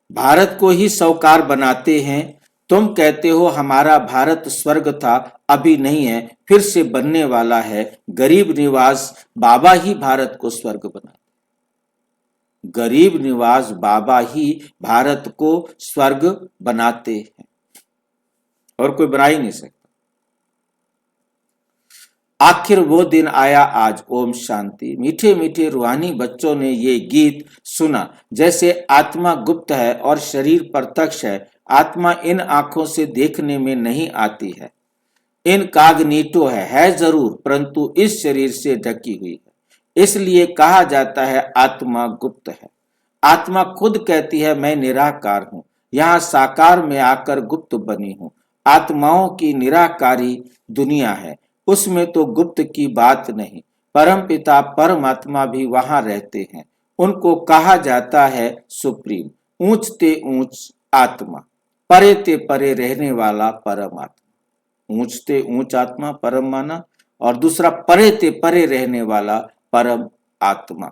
S1: भारत को ही साहूकार बनाते हैं। तुम कहते हो हमारा भारत स्वर्ग था, अभी नहीं है, फिर से बनने वाला है। गरीब निवास बाबा ही भारत को स्वर्ग बनाते, गरीब निवास बाबा ही भारत को स्वर्ग बनाते हैं, और कोई बना ही नहीं सकता। आखिर वो दिन आया आज, ओम शांति। मीठे मीठे रूहानी बच्चों ने ये गीत सुना। जैसे आत्मा गुप्त है और शरीर प्रत्यक्ष है। आत्मा इन आंखों से देखने में नहीं आती है, इनकॉग्निटो है जरूर, परंतु इस शरीर से ढकी हुई है। इसलिए कहा जाता है आत्मा गुप्त है। आत्मा खुद कहती है मैं निराकार हूं, यहाँ साकार में आकर गुप्त बनी हूं। आत्माओं की निराकारी दुनिया है, उसमें तो गुप्त की बात नहीं। परम पिता परमात्मा भी वहां रहते हैं, उनको कहा जाता है सुप्रीम। ऊंच ते ऊंच आत्मा, परे ते परे रहने वाला परमात्मा। ऊंच ते ऊंच आत्मा परम माना, और दूसरा परे ते परे रहने वाला परम आत्मा।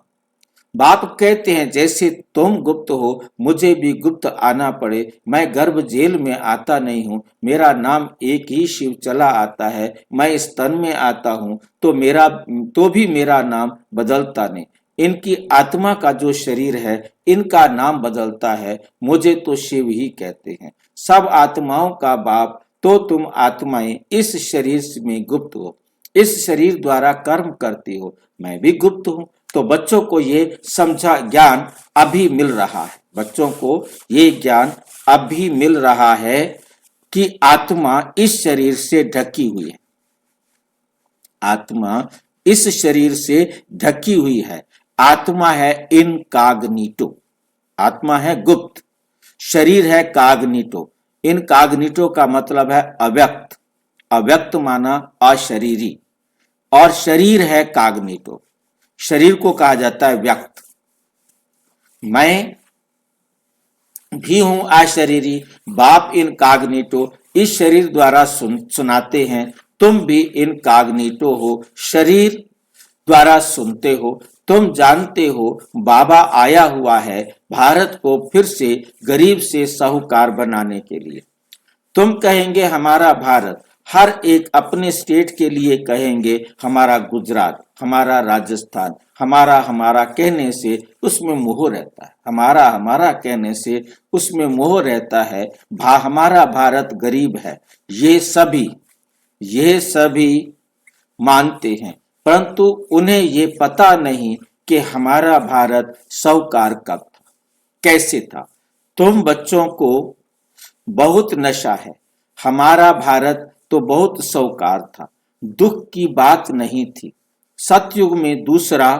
S1: बाप कहते हैं जैसे तुम गुप्त हो, मुझे भी गुप्त आना पड़े। मैं गर्भ जेल में आता नहीं हूँ, मेरा नाम एक ही शिव चला आता है। मैं इस तन में आता हूँ तो भी मेरा नाम बदलता नहीं। इनकी आत्मा का जो शरीर है, इनका नाम बदलता है, मुझे तो शिव ही कहते हैं। सब आत्माओं का बाप तो तुम आत्माएं इस शरीर में गुप्त हो, इस शरीर द्वारा कर्म करती हो, मैं भी गुप्त हूँ। तो बच्चों को ये समझा ज्ञान अभी मिल रहा है, बच्चों को ये ज्ञान अभी मिल रहा है कि आत्मा इस शरीर से ढकी हुई है। आत्मा इस शरीर से ढकी हुई है। आत्मा है इनकॉग्निटो, आत्मा है गुप्त, शरीर है कॉग्निटो। इनकॉग्निटो का मतलब है अव्यक्त, अव्यक्त माना अशरीरी, और शरीर है कॉग्निटो। शरीर को कहा जाता है व्यक्त। मैं भी हूं अशरीरी, बाप इनकॉग्निटो इस शरीर द्वारा सुनाते हैं। तुम भी इनकॉग्निटो हो, शरीर द्वारा सुनते हो। तुम जानते हो बाबा आया हुआ है भारत को फिर से गरीब से साहूकार बनाने के लिए। तुम कहेंगे हमारा भारत, हर एक अपने स्टेट के लिए कहेंगे हमारा गुजरात, हमारा राजस्थान, हमारा हमारा कहने से उसमें मोह रहता है, हमारा हमारा कहने से उसमें मोह रहता है। हमारा भारत गरीब है, ये सभी मानते हैं, परंतु उन्हें ये पता नहीं कि हमारा भारत साहूकार कब था, कैसे था। तुम बच्चों को बहुत नशा है, हमारा भारत तो बहुत साहूकार था, दुख की बात नहीं थी। सतयुग में दूसरा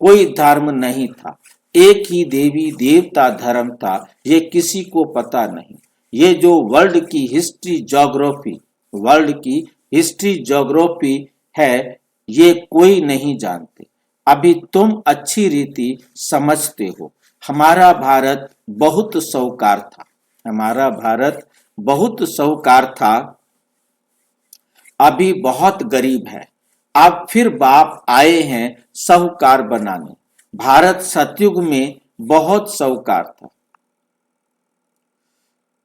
S1: कोई धर्म नहीं था, एक ही देवी देवता धर्म था, ये किसी को पता नहीं। ये जो वर्ल्ड की हिस्ट्री ज्योग्राफी है, ये कोई नहीं जानते। अभी तुम अच्छी रीति समझते हो। हमारा भारत बहुत साहूकार था, हमारा भारत बहुत साहूकार था, अभी बहुत गरीब है। अब फिर बाप आए हैं साहूकार बनाने। भारत सतयुग में बहुत साहूकार था,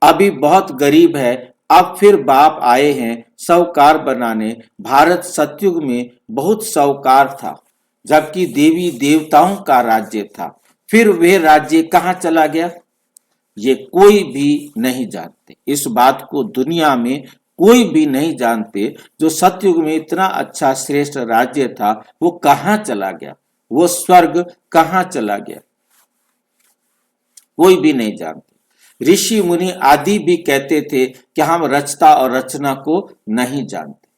S1: अभी बहुत गरीब है। अब फिर बाप आए हैं साहूकार बनाने। भारत सतयुग में बहुत साहूकार था, जबकि देवी देवताओं का राज्य था। फिर वह राज्य कहाँ चला गया, ये कोई भी नहीं जानते। इस बात को दुनिया में कोई भी नहीं जानते। जो सतयुग में इतना अच्छा श्रेष्ठ राज्य था, वो कहाँ चला गया, वो स्वर्ग कहाँ चला गया, कोई भी नहीं जानते। ऋषि मुनि आदि भी कहते थे कि हम रचता और रचना को नहीं जानते।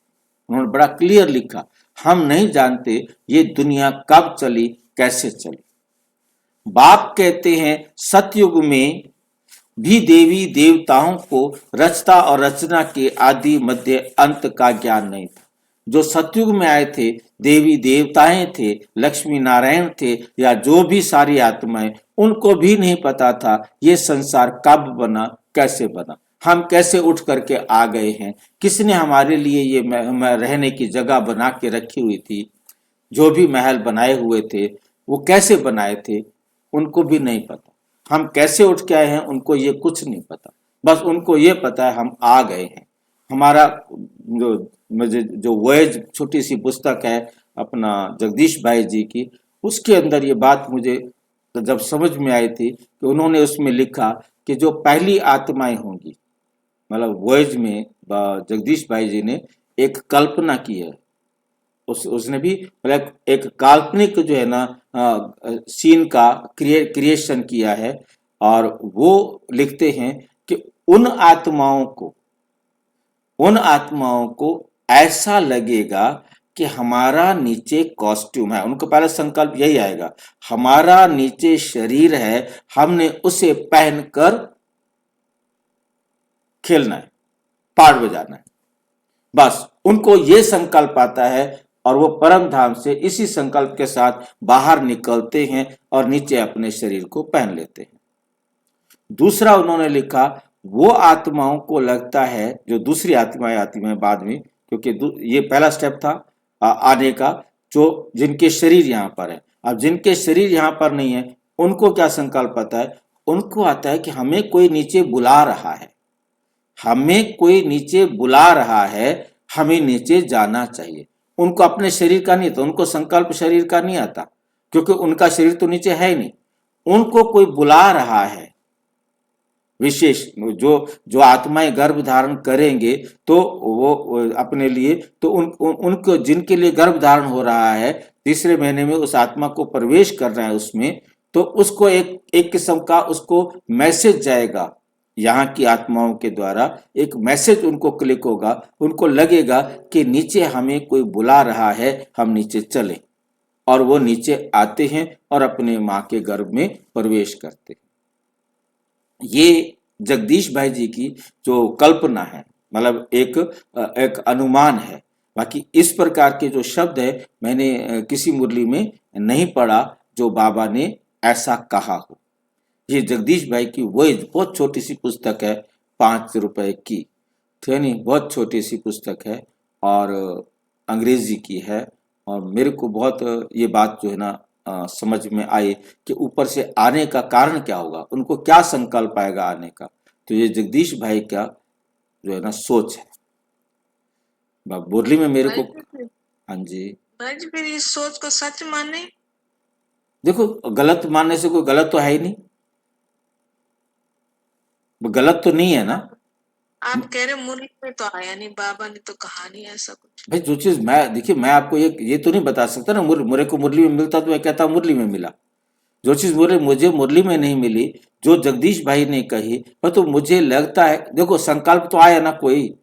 S1: उन्होंने बड़ा क्लियर लिखा, हम नहीं जानते ये दुनिया कब चली, कैसे चली। बाप कहते हैं सतयुग में भी देवी देवताओं को रचता और रचना के आदि मध्य अंत का ज्ञान नहीं था। जो सतयुग में आए थे, देवी देवताएं थे, लक्ष्मी नारायण थे, या जो भी सारी आत्माएं, उनको भी नहीं पता था ये संसार कब बना, कैसे बना, हम कैसे उठ करके आ गए हैं, किसने हमारे लिए ये रहने की जगह बना के रखी हुई थी। जो भी महल बनाए हुए थे वो कैसे बनाए थे, उनको भी नहीं पता। हम कैसे उठ के आए हैं, उनको ये कुछ नहीं पता। बस उनको ये पता है हम आ गए हैं। हमारा जो वॉयज छोटी सी पुस्तक है अपना जगदीश भाई जी की, उसके अंदर ये बात मुझे जब समझ में आई थी कि उन्होंने उसमें लिखा कि जो पहली आत्माएं होंगी, मतलब वॉयज में जगदीश भाई जी ने एक कल्पना की है। उसने भी मतलब एक काल्पनिक जो है ना सीन का क्रिएशन किया है, और वो लिखते हैं कि उन आत्माओं को ऐसा लगेगा कि हमारा नीचे कॉस्ट्यूम है। उनको पहले संकल्प यही आएगा, हमारा नीचे शरीर है, हमने उसे पहनकर खेलना है, पाठ बजाना है। बस उनको ये संकल्प आता है, और वो परम धाम से इसी संकल्प के साथ बाहर निकलते हैं और नीचे अपने शरीर को पहन लेते हैं। दूसरा उन्होंने लिखा, वो आत्माओं को लगता है, जो दूसरी आत्माएं आती हैं बाद में, क्योंकि ये पहला स्टेप था आने का, जो जिनके शरीर यहाँ पर है। अब जिनके शरीर यहाँ पर नहीं है, उनको क्या संकल्प आता है, उनको आता है कि हमें कोई नीचे बुला रहा है, हमें कोई नीचे बुला रहा है, हमें नीचे जाना चाहिए। उनको अपने शरीर का नहीं था, उनको संकल्प शरीर का नहीं आता, क्योंकि उनका शरीर तो नीचे है ही नहीं। उनको कोई बुला रहा है विशेष, जो आत्माएं गर्भ धारण करेंगे तो वो अपने लिए, तो उनको जिनके लिए गर्भ धारण हो रहा है, तीसरे महीने में उस आत्मा को प्रवेश कर रहा है उसमें, तो उसको एक किस्म का उसको मैसेज जाएगा, यहाँ की आत्माओं के द्वारा एक मैसेज उनको क्लिक होगा, उनको लगेगा कि नीचे हमें कोई बुला रहा है, हम नीचे चलें। और वो नीचे आते हैं और अपने माँ के गर्भ में प्रवेश करते हैं। ये जगदीश भाई जी की जो कल्पना है, मतलब एक अनुमान है। बाकी इस प्रकार के जो शब्द है मैंने किसी मुरली में नहीं पढ़ा जो बाबा ने ऐसा कहा हो। ये जगदीश भाई की वही बहुत छोटी सी पुस्तक है, 5 रुपए की, थे नहीं, बहुत छोटी सी पुस्तक है और अंग्रेजी की है। और मेरे को बहुत ये बात जो है ना समझ में आई कि ऊपर से आने का कारण क्या होगा, उनको क्या संकल्प आएगा आने का। तो ये जगदीश भाई का जो है ना सोच है। मुरली में मेरे को, हाँ जी,
S6: भाई जी फिर इस सोच को सच माने।
S1: देखो, गलत मानने से कोई गलत तो है ही नहीं, वो गलत तो नहीं है ना।
S6: आप कह रहे मुरली में तो आया नहीं, बाबा ने तो कहा नहीं ऐसा कुछ।
S1: भाई जो चीज मैं, देखिए मैं आपको ये तो नहीं बता सकता ना, मुझे को मुरली में मिलता तो मैं कहता मुरली में मिला। जो चीज मुझे मुरली में नहीं मिली, जो जगदीश भाई ने कही, पर तो मुझे लगता है, देखो संकल्प तो आया ना, कोई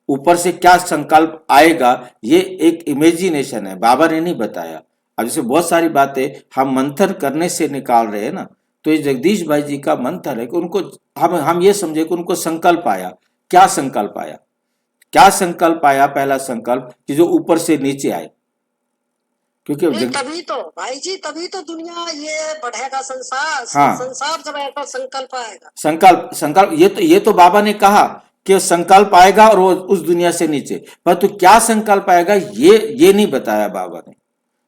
S1: ऊपर से क्या संकल्प आएगा ये एक इमेजिनेशन है, बाबा ने नहीं बताया। अब जैसे बहुत सारी बातें हम मंथन करने से निकाल रहे हैं ना, तो ये जगदीश भाई जी का मंथन है कि उनको हम ये समझे कि उनको संकल्प आया। क्या संकल्प आया? क्या संकल्प आया? पहला संकल्प कि जो ऊपर से नीचे आए, क्योंकि
S5: नहीं तभी तो भाई जी, तभी तो दुनिया ये बढ़ेगा, संसार
S1: हाँ।
S5: संसार जब ऐसा संकल्प आएगा।
S1: संकल्प ये तो बाबा ने कहा कि संकल्प आएगा और वो उस दुनिया से नीचे, पर तो क्या संकल्प आएगा ये नहीं बताया बाबा ने।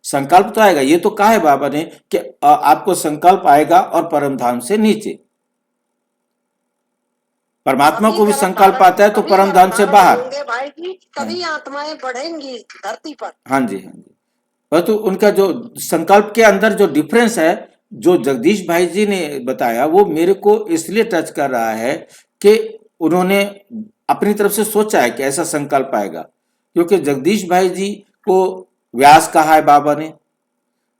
S1: संकल्प तो आएगा, ये तो कहा है बाबा ने कि आपको संकल्प आएगा और परम धाम से नीचे। परमात्मा को भी संकल्प आता है तो परम धाम से बाहर।
S5: भाई जी तभी आत्माएं बढ़ेंगी धरती पर।
S1: हाँ जी, हाँ जी। परंतु उनका जो संकल्प के अंदर जो डिफरेंस है, जो जगदीश भाई जी ने बताया, वो मेरे को इसलिए टच कर रहा है कि उन्होंने अपनी तरफ से सोचा है कि ऐसा संकल्प आएगा। क्योंकि जगदीश भाई जी को व्यास कहा है बाबा ने,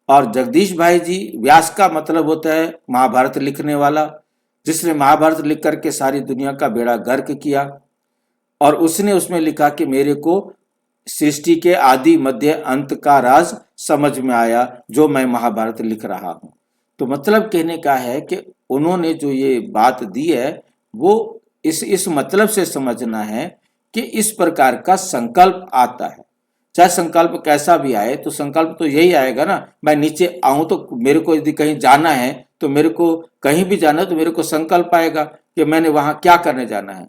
S1: और जगदीश भाई जी, व्यास का मतलब होता है महाभारत लिखने वाला, जिसने महाभारत लिख करके सारी दुनिया का बेड़ा गर्क किया। और उसने उसमें लिखा कि मेरे को सृष्टि के आदि मध्य अंत का राज समझ में आया जो मैं महाभारत लिख रहा हूं। तो मतलब कहने का है कि उन्होंने जो ये बात दी है वो इस मतलब से समझना है कि इस प्रकार का संकल्प आता है। चाहे संकल्प कैसा भी आए, तो संकल्प तो यही आएगा ना, मैं नीचे आऊं तो मेरे को यदि कहीं जाना है, तो मेरे को कहीं भी जाना है तो मेरे को संकल्प आएगा कि मैंने वहां क्या करने जाना है।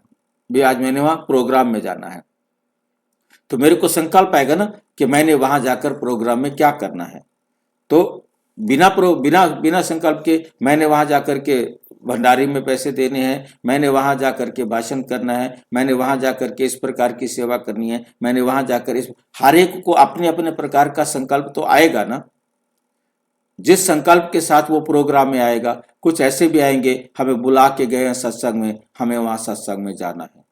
S1: भी आज मैंने वहां प्रोग्राम में जाना है, तो मेरे को संकल्प आएगा ना कि मैंने वहां जाकर प्रोग्राम में क्या करना है। तो बिना संकल्प के मैंने वहां जाकर के भंडारी में पैसे देने हैं, मैंने वहां जाकर के भाषण करना है, मैंने वहां जाकर के इस प्रकार की सेवा करनी है, मैंने वहां जाकर इस, हर एक को अपने अपने प्रकार का संकल्प तो आएगा ना। जिस संकल्प के साथ वो प्रोग्राम में आएगा, कुछ ऐसे भी आएंगे हमें बुला के गए हैं सत्संग में, हमें वहां सत्संग में जाना है।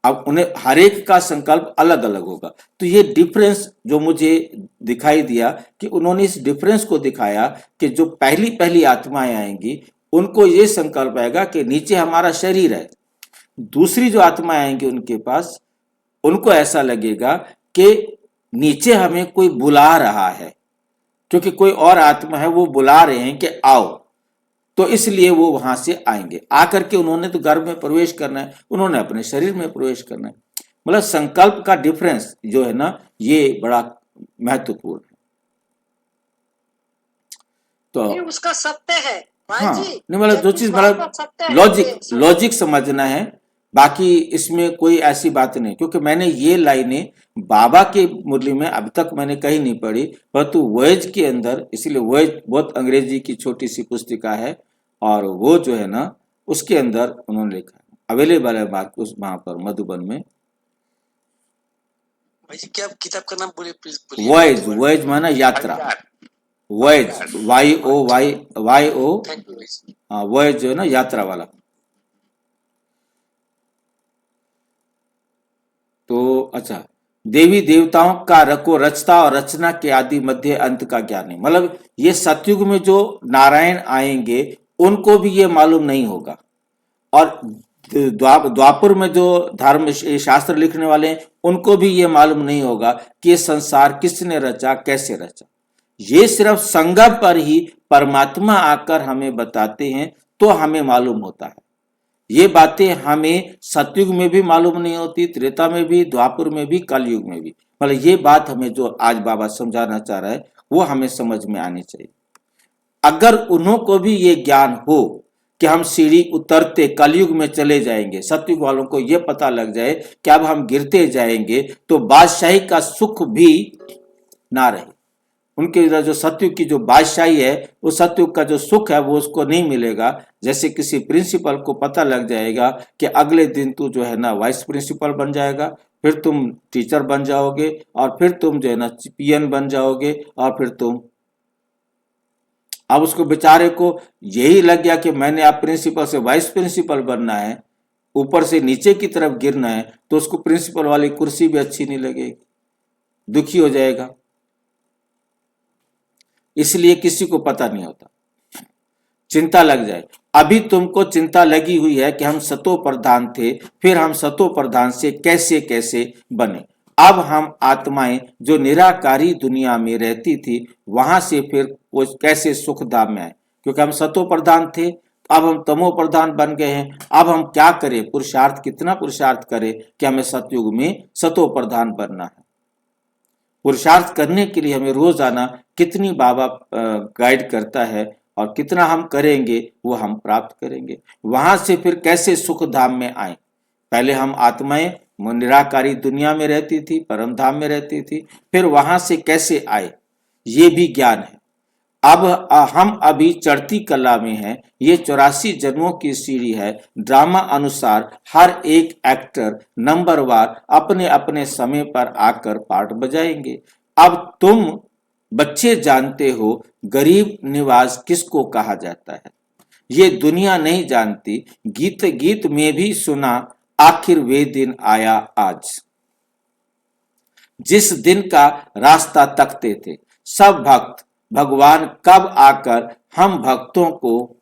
S1: अब उन्हें हर एक का संकल्प अलग अलग होगा। तो ये डिफरेंस जो मुझे दिखाई दिया कि उन्होंने इस डिफरेंस को दिखाया कि जो पहली पहली आत्माएं आएंगी उनको ये संकल्प आएगा कि नीचे हमारा शरीर है। दूसरी जो आत्माएं आएंगी उनके पास, उनको ऐसा लगेगा कि नीचे हमें कोई बुला रहा है, क्योंकि कोई और आत्मा है वो बुला रहे हैं कि आओ, तो इसलिए वो वहां से आएंगे। आकर के उन्होंने तो गर्भ में प्रवेश करना है, उन्होंने अपने शरीर में प्रवेश करना है। मतलब संकल्प का डिफरेंस जो है ना, ये बड़ा महत्वपूर्ण है। तो
S5: उसका सत्य है भाई
S1: हाँ,
S5: जी,
S1: नहीं मतलब जो चीज मतलब लॉजिक समझना है, बाकी इसमें कोई ऐसी बात नहीं। क्योंकि मैंने ये लाइनें बाबा के मुरली में अब तक मैंने कहीं नहीं पढ़ी, परंतु वॉयज के अंदर, इसलिए वॉयज बहुत अंग्रेजी की छोटी सी पुस्तिका है, और वो जो है ना उसके अंदर उन्होंने लिखा है, अवेलेबल है मार्कुस वहां पर मधुबन में।
S7: भाई जी क्या किताब का नाम बोले प्लीज?
S1: वॉयज माना यात्रा, वॉयज YOYO, वॉयज जो है ना यात्रा वाला। तो अच्छा, देवी देवताओं का रखो रचता और रचना के आदि मध्य अंत का ज्ञान है। मतलब ये सतयुग में जो नारायण आएंगे उनको भी ये मालूम नहीं होगा, और द्वापर में जो धर्म शास्त्र लिखने वाले हैं उनको भी ये मालूम नहीं होगा कि ये संसार किसने रचा, कैसे रचा। ये सिर्फ संगम पर ही परमात्मा आकर हमें बताते हैं तो हमें मालूम होता है। ये बातें हमें सतयुग में भी मालूम नहीं होती, त्रेता में भी, द्वापर में भी, कलयुग में भी। मतलब ये बात हमें जो आज बाबा समझाना चाह रहा है वो हमें समझ में आनी चाहिए। अगर उन्हों को भी ये ज्ञान हो कि हम सीढ़ी उतरते कलयुग में चले जाएंगे, सतयुग वालों को ये पता लग जाए कि अब हम गिरते जाएंगे, तो बादशाही का सुख भी ना रहे। उनके जो सतयुग की जो बादशाही है, उस सतयुग का जो सुख है वो उसको नहीं मिलेगा। जैसे किसी प्रिंसिपल को पता लग जाएगा कि अगले दिन तू जो है ना वाइस प्रिंसिपल बन जाएगा, फिर तुम टीचर बन जाओगे, और फिर तुम जो है ना पीएन बन जाओगे, और फिर तुम, अब उसको बेचारे को यही लग गया कि मैंने अब प्रिंसिपल से वाइस प्रिंसिपल बनना है, ऊपर से नीचे की तरफ गिरना है, तो उसको प्रिंसिपल वाली कुर्सी भी अच्छी नहीं लगेगी, दुखी हो जाएगा। इसलिए किसी को पता नहीं होता, चिंता लग जाए। अभी तुमको चिंता लगी हुई है कि हम सतो प्रधान थे, फिर हम सतो प्रधान से कैसे कैसे बने। अब हम आत्माएं जो निराकारी दुनिया में रहती थी, वहां से फिर वो कैसे सुख धाम में आए, क्योंकि हम सतो प्रधान थे, अब हम तमो प्रधान बन गए हैं। अब हम क्या करें, पुरुषार्थ, कितना पुरुषार्थ करें कि हमें सतयुग में सतो प्रधान बनना है। पुरुषार्थ करने के लिए हमें रोजाना कितनी बाबा गाइड करता है, और कितना हम करेंगे वो हम प्राप्त करेंगे। वहां से फिर कैसे सुख धाम में आए। पहले हम आत्माएं निराकारी दुनिया में रहती थी, परम धाम में रहती थी, फिर वहां से कैसे आए, ये भी ज्ञान है। अब हम अभी चढ़ती कला में हैं। ये 84 जन्मों की सीढ़ी है। ड्रामा अनुसार हर एक एक्टर नंबरवार अपने अपने समय पर आकर पार्ट बजाएंगे। अब तुम बच्चे जानते हो गरीब निवास किसको कहा जाता है, ये दुनिया नहीं जानती। गीत गीत में भी सुना, आखिर वे दिन आया आज, जिस दिन का रास्ता तकते थे सब भक्त। भगवान कब आकर हम भक्तों को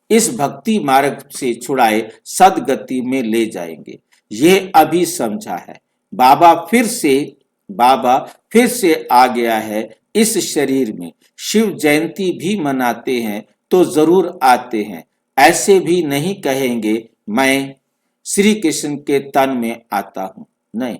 S1: इस भक्ति मार्ग से छुड़ाए सदगति में ले जाएंगे, ये अभी समझा है। बाबा फिर से आ गया है इस शरीर में। शिव जयंती भी मनाते हैं तो जरूर आते हैं, ऐसे भी नहीं कहेंगे मैं श्री कृष्ण के तन में आता हूं। नहीं,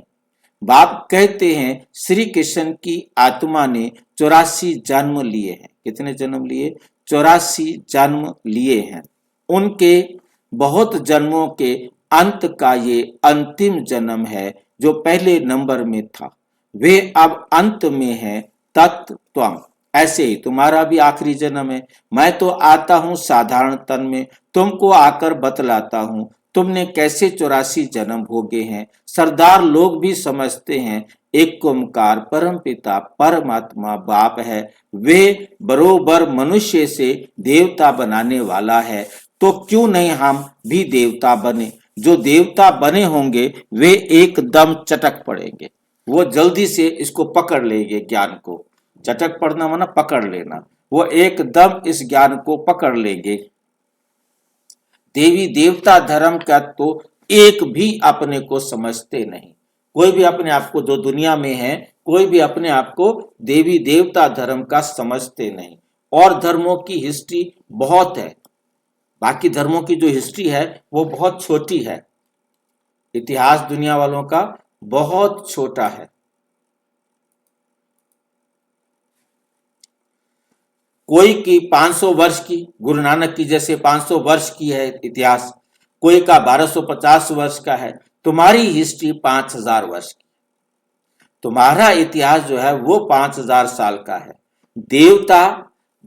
S1: बाप कहते हैं श्री कृष्ण की आत्मा ने 84 जन्म लिए हैं। कितने जन्म लिए? 84 जन्म लिए हैं। उनके बहुत जन्मों के अंत का ये अंतिम जन्म है जो पहले नंबर में था। वे अब अंत में है तत्त्वम। ऐसे ही तुम्हारा भी आखिरी जन्म है। मैं तो आता हूं साधारण तन में, तुमको आकर बतलाता हूं तुमने कैसे 84 जन्म भोगे हैं। सरदार लोग भी समझते हैं एक ओंकार परम पिता परमात्मा बाप है, वे बरोबर मनुष्य से देवता बनाने वाला है। तो क्यों नहीं हम भी देवता बने। जो देवता बने होंगे वे एकदम चटक पड़ेंगे, वो जल्दी से इसको पकड़ लेंगे ज्ञान को। चटक पड़ना माना पकड़ लेना, वो एकदम इस ज्ञान को पकड़ लेंगे। देवी देवता धर्म का तो एक भी अपने को समझते नहीं। कोई भी अपने आप को, जो दुनिया में है, कोई भी अपने आप को देवी देवता धर्म का समझते नहीं। और धर्मों की हिस्ट्री बहुत है, बाकी धर्मों की जो हिस्ट्री है वो बहुत छोटी है। इतिहास दुनिया वालों का बहुत छोटा है। कोई की 500 वर्ष की, गुरु नानक की जैसे 500 वर्ष की है इतिहास, कोई का 1250 वर्ष का है। तुम्हारी हिस्ट्री 5000 वर्ष की, तुम्हारा इतिहास जो है वो 5000 साल का है। देवता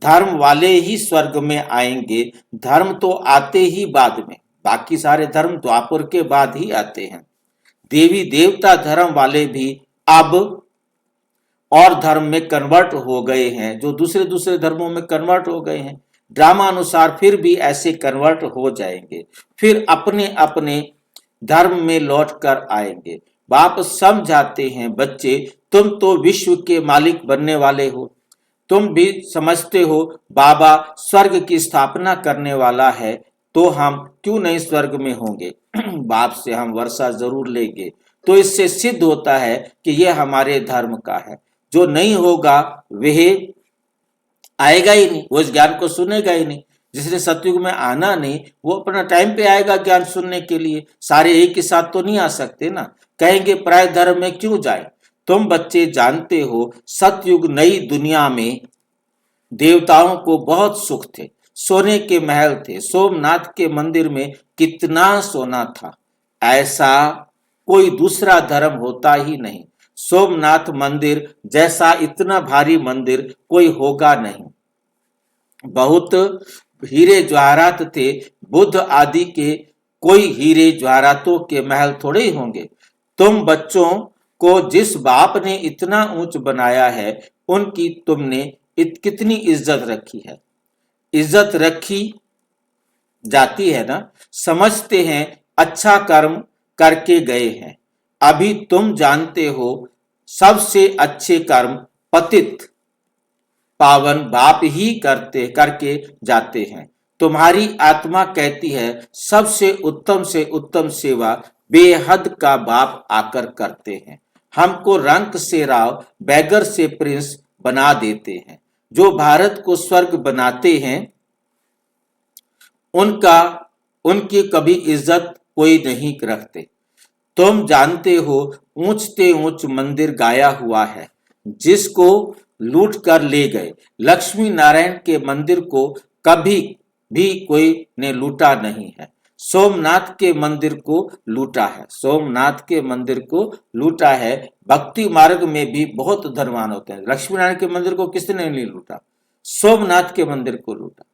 S1: धर्म वाले ही स्वर्ग में आएंगे। धर्म तो आते ही बाद में, बाकी सारे धर्म द्वापर के बाद ही आते हैं। देवी देवता धर्म वाले भी अब और धर्म में कन्वर्ट हो गए हैं, जो दूसरे दूसरे धर्मों में कन्वर्ट हो गए हैं। ड्रामा अनुसार फिर भी ऐसे कन्वर्ट हो जाएंगे, फिर अपने अपने धर्म में लौट कर आएंगे। बाप समझाते हैं बच्चे, तुम तो विश्व के मालिक बनने वाले हो। तुम भी समझते हो बाबा स्वर्ग की स्थापना करने वाला है, तो हम क्यों नहीं स्वर्ग में होंगे। बाप से हम वर्षा जरूर लेंगे। तो इससे सिद्ध होता है कि यह हमारे धर्म का है। जो नहीं होगा वह आएगा ही नहीं, वो इस ज्ञान को सुनेगा ही नहीं। जिसने सतयुग में आना नहीं, वो अपना टाइम पे आएगा ज्ञान सुनने के लिए। सारे एक ही साथ तो नहीं आ सकते ना। कहेंगे प्राय धर्म में क्यों जाए। तुम बच्चे जानते हो सतयुग नई दुनिया में देवताओं को बहुत सुख थे, सोने के महल थे। सोमनाथ के मंदिर में कितना सोना था, ऐसा कोई दूसरा धर्म होता ही नहीं। सोमनाथ मंदिर जैसा इतना भारी मंदिर कोई होगा नहीं। बहुत हीरे जवाहरात थे, बुद्ध आदि के कोई हीरे जवाहरातों के महल थोड़े ही होंगे। तुम बच्चों को जिस बाप ने इतना ऊंच बनाया है, उनकी तुमने कितनी इज्जत रखी है। इज्जत रखी जाती है ना, समझते हैं अच्छा कर्म करके गए हैं। अभी तुम जानते हो सबसे अच्छे कर्म पतित पावन बाप ही करके जाते हैं। तुम्हारी आत्मा कहती है सबसे उत्तम सेवा बेहद का बाप आकर करते हैं। हमको रंक से राव, बैगर से प्रिंस बना देते हैं। जो भारत को स्वर्ग बनाते हैं उनकी कभी इज्जत कोई नहीं रखते। तुम जानते हो ऊंचते ऊंच मंदिर गाया हुआ है जिसको लूट कर ले गए। लक्ष्मी नारायण के मंदिर को कभी भी कोई ने लूटा नहीं है। सोमनाथ के मंदिर को लूटा है। सोमनाथ के मंदिर को लूटा है। भक्ति मार्ग में भी बहुत धनवान होते हैं। लक्ष्मी नारायण के मंदिर को किसने नहीं लूटा? सोमनाथ के मंदिर को लूटा।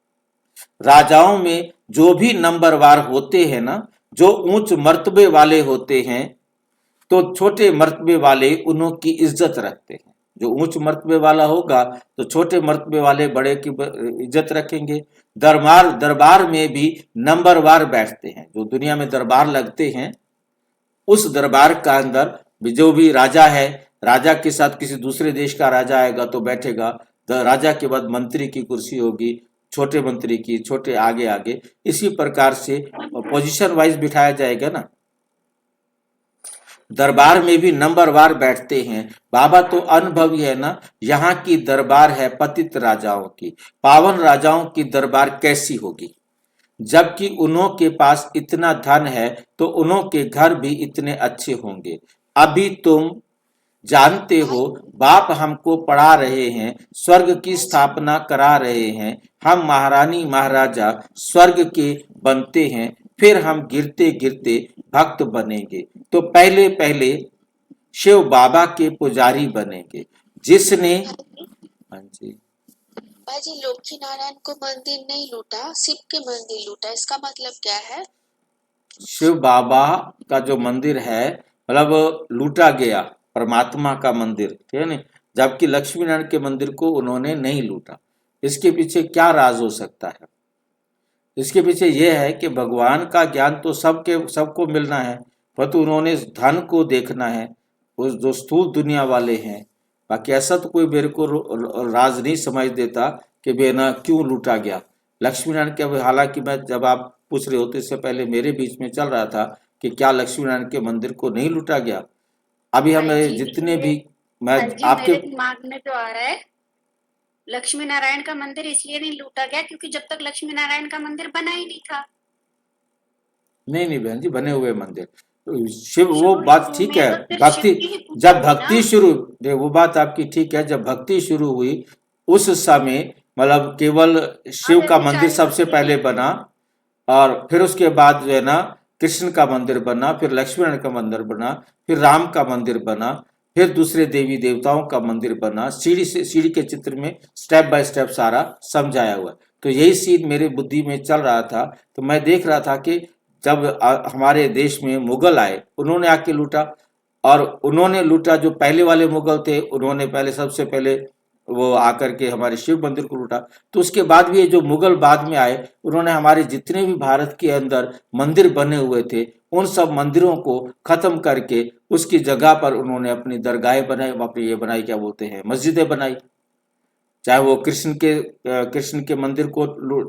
S1: राजाओं में जो भी नंबरवार होते हैं ना, जो ऊंच मर्तबे वाले होते हैं, तो छोटे मर्तबे वाले उन्हों की इज्जत रखते हैं। जो ऊंच मर्तबे वाला होगा तो छोटे मर्तबे वाले बड़े की इज्जत रखेंगे। दरबार में भी नंबरवार बैठते हैं। जो दुनिया में दरबार लगते हैं, उस दरबार का अंदर जो भी राजा है, राजा के साथ किसी दूसरे देश का राजा आएगा तो बैठेगा। राजा के बाद मंत्री की कुर्सी होगी, छोटे मंत्री की, छोटे आगे आगे, इसी प्रकार से पोजीशन वाइज बिठाया जाएगा ना। दरबार में भी नंबरवार बैठते हैं। बाबा तो अनुभवी है ना। यहाँ की दरबार है पतित राजाओं की। पावन राजाओं की दरबार कैसी होगी? जबकि उन्हों के पास इतना धन है तो उन्हों के घर भी इतने अच्छे होंगे। अभी तुम जानते हो बाप हमको पढ़ा रहे हैं, स्वर्ग की स्थापना करा रहे हैं। हम महारानी महाराजा स्वर्ग के बनते हैं, फिर हम गिरते गिरते भक्त बनेंगे। तो पहले पहले शिव बाबा के पुजारी बनेंगे, जिसने हाँ जी
S8: बाजी लक्ष्मी नारायण को मंदिर नहीं लूटा, शिव के मंदिर लूटा, इसका मतलब क्या है?
S1: शिव बाबा का जो मंदिर है मतलब लूटा गया, परमात्मा का मंदिर, ठीक है ना। जबकि लक्ष्मी नारायण के मंदिर को उन्होंने नहीं लूटा। इसके पीछे क्या राज हो सकता है? इसके पीछे यह है कि भगवान का ज्ञान तो सबको मिलना है, परंतु उन्होंने धन को देखना है, उस जो स्थूल दुनिया वाले हैं। बाकी ऐसा तो कोई मेरे को राज नहीं समझ देता कि बेना क्यों लूटा गया लक्ष्मी नारायण के। हालांकि मैं जब आप पूछ रहे होते इससे पहले मेरे बीच में चल रहा था कि क्या लक्ष्मी नारायण के मंदिर को नहीं लूटा गया। अभी हमें जितने भी मैं आपके
S2: मेरे दिमाग में जो आ रहा है, लक्ष्मी नारायण का मंदिर इसलिए नहीं लूटा गया क्योंकि जब तक लक्ष्मी नारायण का मंदिर बना ही नहीं था।
S1: नहीं बहन जी, बने हुए मंदिर शिव, वो बात ठीक है। भक्ति जब भक्ति शुरू, वो बात आपकी ठीक है। जब भक्ति शुरू हुई उस समय मतलब केवल शिव का मंदिर सबसे पहले बना, और फिर उसके बाद जो है ना कृष्ण का मंदिर बना, फिर लक्ष्मण का मंदिर बना, फिर राम का मंदिर बना, फिर दूसरे देवी देवताओं का मंदिर बना। सीढ़ी के चित्र में स्टेप बाय स्टेप सारा समझाया हुआ। तो यही सीन मेरे बुद्धि में चल रहा था। तो मैं देख रहा था कि जब हमारे देश में मुगल आए, उन्होंने आके लूटा, और उन्होंने लूटा जो पहले वाले मुगल थे, उन्होंने पहले सबसे पहले वो आकर के हमारे शिव मंदिर को लूटा। तो उसके बाद भी ये जो मुगल बाद में आए, उन्होंने हमारे जितने भी भारत के अंदर मंदिर बने हुए थे, उन सब मंदिरों को खत्म करके उसकी जगह पर उन्होंने अपनी दरगाहें बनाई, अपनी ये बनाई, क्या बोलते हैं, मस्जिदें बनाई। चाहे वो कृष्ण के मंदिर को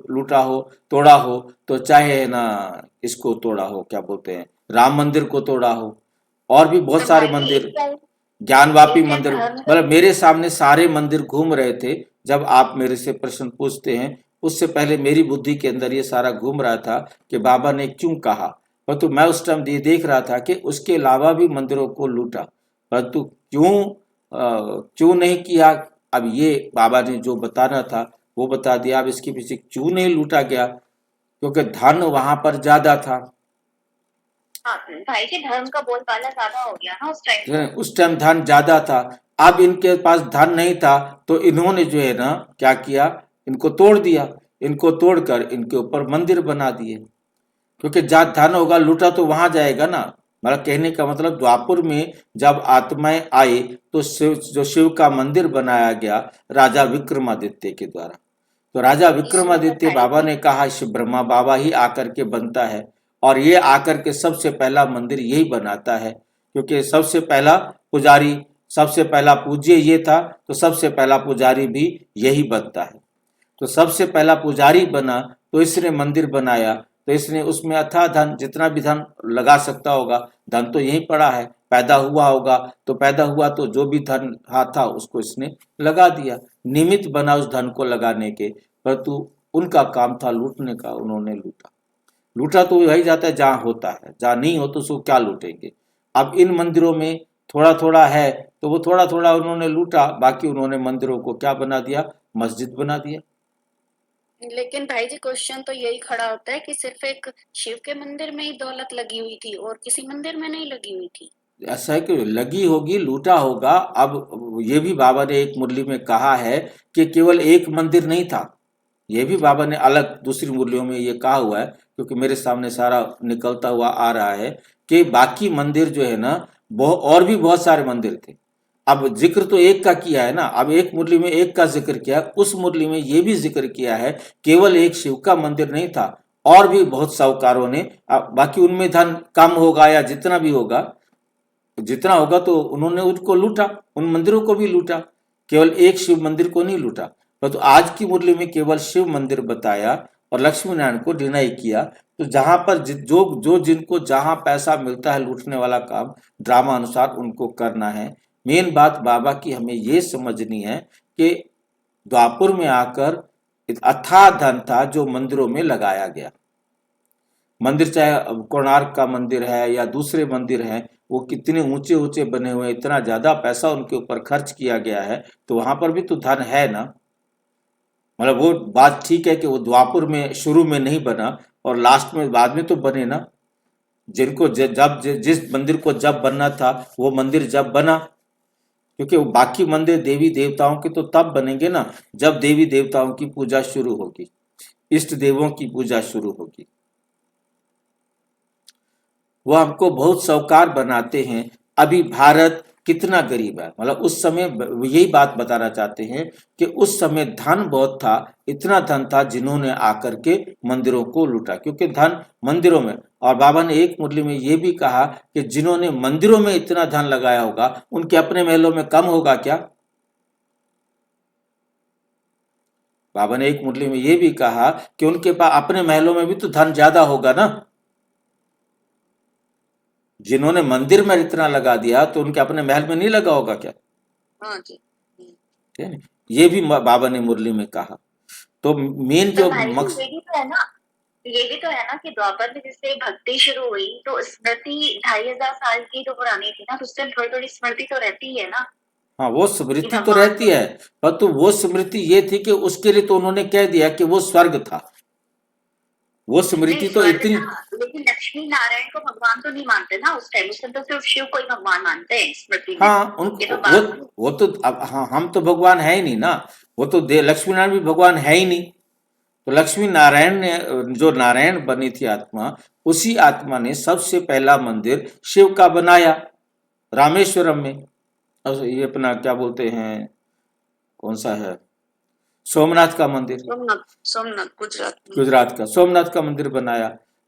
S1: लूटा हो, तोड़ा हो, तो चाहे ना इसको तोड़ा हो, क्या बोलते हैं, राम मंदिर को तोड़ा हो, और भी बहुत सारे मंदिर, ज्ञानवापी मंदिर, मतलब मेरे सामने सारे मंदिर घूम रहे थे। जब आप मेरे से प्रश्न पूछते हैं, उससे पहले मेरी बुद्धि के अंदर ये सारा घूम रहा था कि बाबा ने क्यों कहा। परंतु मैं उस टाइम ये देख रहा था कि उसके अलावा भी मंदिरों को लूटा, परंतु क्यों नहीं किया। अब ये बाबा ने जो बताना था वो बता दिया। अब इसके पीछे क्यों नहीं लूटा गया, क्योंकि धन वहां पर ज्यादा था।
S9: हाँ भाई जी, धर्म का बोलबाला ज्यादा हो गया ना उस टाइम।
S1: उस टाइम धन ज्यादा था, अब इनके पास धन नहीं था, तो इन्होंने जो है ना क्या किया, इनको तोड़ दिया, इनको तोड़कर इनके ऊपर मंदिर बना दिए। क्योंकि जहाँ धन होगा लूटा तो वहां जाएगा ना। मतलब कहने का मतलब द्वापुर में जब आत्माएं आई तो जो शिव का मंदिर बनाया गया राजा विक्रमादित्य के द्वारा। तो राजा विक्रमादित्य बाबा ने कहा शिव ब्रह्मा बाबा ही आकर के बनता है, और ये आकर के सबसे पहला मंदिर यही बनाता है। क्योंकि सबसे पहला पुजारी, सबसे पहला पूज्य ये था, तो सबसे पहला पुजारी भी यही बनता है। तो सबसे पहला पुजारी बना तो इसने मंदिर बनाया, तो इसने उसमें अथाह धन, जितना भी धन लगा सकता होगा, धन तो यहीं पड़ा है, पैदा हुआ होगा तो पैदा हुआ तो जो भी धन था उसको इसने लगा दिया, निमित्त बना उस धन को लगाने के, परंतु उनका काम था लूटने का, उन्होंने लूटा। लूटा तो वही जाता है जहाँ होता है, जहाँ नहीं हो तो उसको क्या लूटेंगे। अब इन मंदिरों में थोड़ा थोड़ा है तो वो थोड़ा थोड़ा उन्होंने लूटा, बाकी उन्होंने मंदिरों को क्या बना दिया, मस्जिद बना दिया।
S2: लेकिन भाई जी क्वेश्चन तो यही खड़ा होता है कि सिर्फ एक शिव के मंदिर में ही दौलत लगी हुई थी और किसी मंदिर में नहीं लगी हुई थी।
S1: ऐसा है कि लगी होगी, लूटा होगा। अब ये भी बाबा ने एक मुरली में कहा है कि केवल एक मंदिर नहीं था, ये भी बाबा ने अलग दूसरी मुरलियों में ये कहा हुआ है, क्योंकि मेरे सामने सारा निकलता हुआ आ रहा है कि बाकी मंदिर जो है ना, और भी बहुत सारे मंदिर थे। अब जिक्र तो एक का किया है ना, अब एक मुरली में एक का जिक्र किया, उस मुरली में ये भी जिक्र किया है केवल एक शिव का मंदिर नहीं था, और भी बहुत साहूकारों ने, बाकी उनमें धन कम होगा या जितना भी होगा, जितना होगा तो उन्होंने उनको लूटा, उन मंदिरों को भी लूटा, केवल एक शिव मंदिर को नहीं लूटा। परंतु तो आज की मुरली में केवल शिव मंदिर बताया और लक्ष्मी नारायण को डिनाई किया। तो जहां पर जो जिनको जहां पैसा मिलता है लूटने वाला काम ड्रामा अनुसार उनको करना है। मेन बात बाबा की हमें ये समझनी है कि द्वापुर में आकर अथाह धन था जो मंदिरों में लगाया गया। मंदिर चाहे कोणार्क का मंदिर है या दूसरे मंदिर हैं, वो कितने ऊंचे ऊंचे बने हुए, इतना ज्यादा पैसा उनके ऊपर खर्च किया गया है, तो वहां पर भी तो धन है ना। मतलब वो बात ठीक है कि वो द्वापुर में शुरू में नहीं बना और लास्ट में बाद में तो बने ना। जिनको जब जिस मंदिर को जब बनना था वो मंदिर जब बना, क्योंकि वो बाकी मंदिर देवी देवताओं के तो तब बनेंगे ना जब देवी देवताओं की पूजा शुरू होगी, इष्ट देवों की पूजा शुरू होगी। वो हमको बहुत साहूकार बनाते हैं। अभी भारत कितना गरीब है, मतलब उस समय यही बात बताना चाहते हैं कि उस समय धन बहुत था, इतना धन था जिन्होंने आकर के मंदिरों को लूटा, क्योंकि धन मंदिरों में। और बाबा ने एक मुरली में ये भी कहा कि जिन्होंने मंदिरों में इतना धन लगाया होगा उनके अपने महलों में कम होगा क्या। बाबा ने एक मुरली में ये भी कहा कि उनके पास अपने महलों में भी तो धन ज्यादा होगा ना। जिन्होंने मंदिर में इतना लगा दिया तो उनके अपने महल में नहीं लगा होगा क्या।
S6: हाँ जी।
S1: ठीक है, ये भी बाबा ने मुरली में कहा। तो मेन जो मकसद
S9: ये भी तो है ना कि द्वापर में जिससे भक्ति शुरू हुई तो स्मृति 2500 साल की तो पुरानी थी ना, तो उससे थोड़ी थोड़ी स्मृति तो रहती है ना।
S1: हाँ, वो स्मृति तो रहती है, परंतु वो स्मृति ये थी कि उसके लिए तो उन्होंने कह दिया कि वो स्वर्ग था। वो स्मृति तो इतनी,
S9: लेकिन लक्ष्मी नारायण को भगवान तो नहीं मानते ना उस टाइम, उस टाइम तो सिर्फ शिव को ही भगवान मानते हैं स्मृति में।
S1: हाँ वो तो अब हाँ, हम तो भगवान है ही नहीं ना, वो तो लक्ष्मी नारायण भी भगवान है ही नहीं। तो लक्ष्मी नारायण ने, जो नारायण बनी थी आत्मा, उसी आत्मा ने सबसे पहला मंदिर शिव का बनाया रामेश्वरम में। ये अपना क्या बोलते हैं, कौन सा है, सोमनाथ का मंदिर,
S6: सोमनाथ
S1: गुजरात का सोमनाथ का मंदिर बनाया।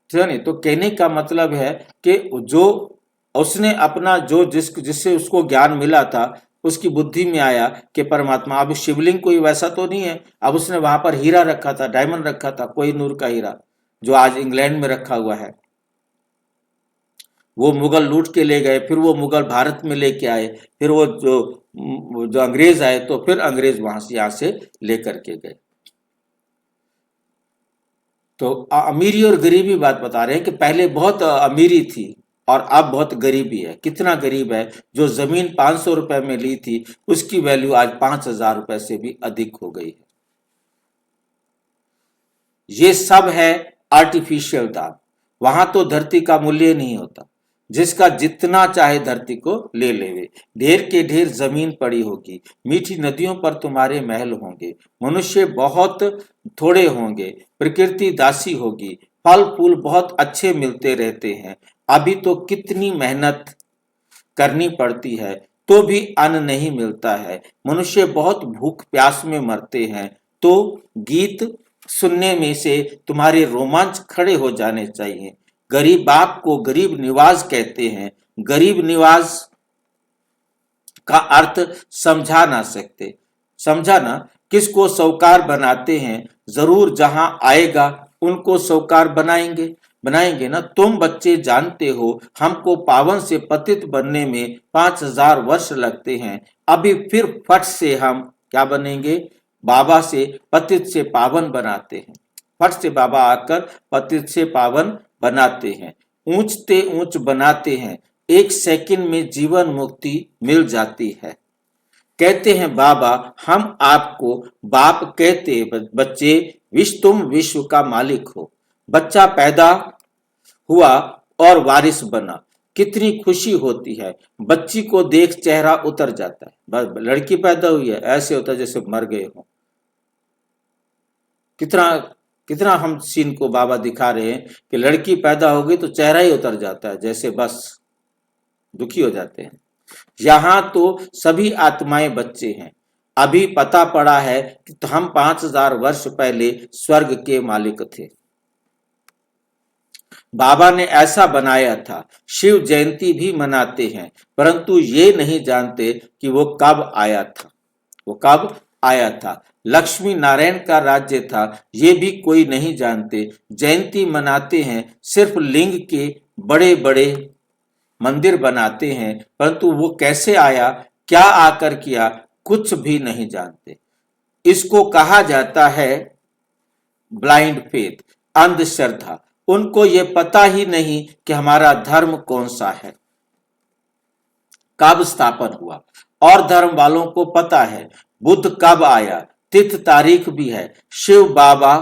S1: ठीक है नहीं, तो कहने का मतलब है कि जो उसने अपना जो जिससे उसको ज्ञान मिला था उसकी बुद्धि में आया कि परमात्मा, अब शिवलिंग कोई वैसा तो नहीं है, अब उसने वहां पर हीरा रखा था, डायमंड रखा था, कोई नूर का हीरा जो आज इंग्लैंड में रखा हुआ है। वो मुगल लूट के ले गए, फिर वो मुगल भारत में लेके आए, फिर वो जो अंग्रेज आए तो फिर अंग्रेज वहां से यहाँ से लेकर के गए। तो अमीरी और गरीबी बात बता रहे हैं कि पहले बहुत अमीरी थी और अब बहुत गरीबी है। कितना गरीब है, जो जमीन 500 रुपए में ली थी उसकी वैल्यू आज 5000 रुपए से भी अधिक हो गई है। ये सब है आर्टिफिशियल दान, वहां तो धरती का मूल्य नहीं होता। जिसका जितना चाहे धरती को ले लेवे। ढेर के ढेर जमीन पड़ी होगी, मीठी नदियों पर तुम्हारे महल होंगे। मनुष्य बहुत थोड़े होंगे, प्रकृति दासी होगी। फल फूल बहुत अच्छे मिलते रहते हैं। अभी तो कितनी मेहनत करनी पड़ती है तो भी अन्न नहीं मिलता है। मनुष्य बहुत भूख प्यास में मरते हैं। तो गीत सुनने में से तुम्हारे रोमांच खड़े हो जाने चाहिए। गरीब बाप को गरीब निवाज कहते हैं। गरीब निवाज का अर्थ समझा ना। किसको सौकार बनाते हैं? जरूर जहां आएगा उनको सौकार बनाएंगे ना। तुम बच्चे जानते हो हमको पावन से पतित बनने में 5000 वर्ष लगते हैं। अभी फिर फट से हम क्या बनेंगे? बाबा से पतित से पावन बनाते हैं। फट से बाबा आकर पतित से पावन बनाते हैं, ऊंचते ऊंच बनाते हैं। 1 सेकंड में जीवन मुक्ति मिल जाती है। कहते हैं बाबा हम आपको बाप कहते बच्चे, तुम विश्व का मालिक हो। बच्चा पैदा हुआ और वारिस बना, कितनी खुशी होती है। बच्ची को देख चेहरा उतर जाता है। लड़की पैदा हुई है, ऐसे होता है जैसे मर गए हो। कितना हम सीन को बाबा दिखा रहे हैं कि लड़की पैदा हो गई तो चेहरा ही उतर जाता है, जैसे बस दुखी हो जाते हैं। यहाँ तो सभी आत्माएं बच्चे हैं। अभी पता पड़ा है कि हम 5000 वर्ष पहले स्वर्ग के मालिक थे। बाबा ने ऐसा बनाया था। शिव जयंती भी मनाते हैं, परंतु ये नहीं जानते कि वो कब आया था। लक्ष्मी नारायण का राज्य था, ये भी कोई नहीं जानते। जयंती मनाते हैं, सिर्फ लिंग के बड़े बड़े मंदिर बनाते हैं, परंतु वो कैसे आया, क्या आकर किया, कुछ भी नहीं जानते। इसको कहा जाता है ब्लाइंड फेथ, अंधश्रद्धा। उनको ये पता ही नहीं कि हमारा धर्म कौन सा है, कब स्थापन हुआ। और धर्म वालों को पता है बुद्ध कब आया, तिथि तारीख भी है। शिव बाबा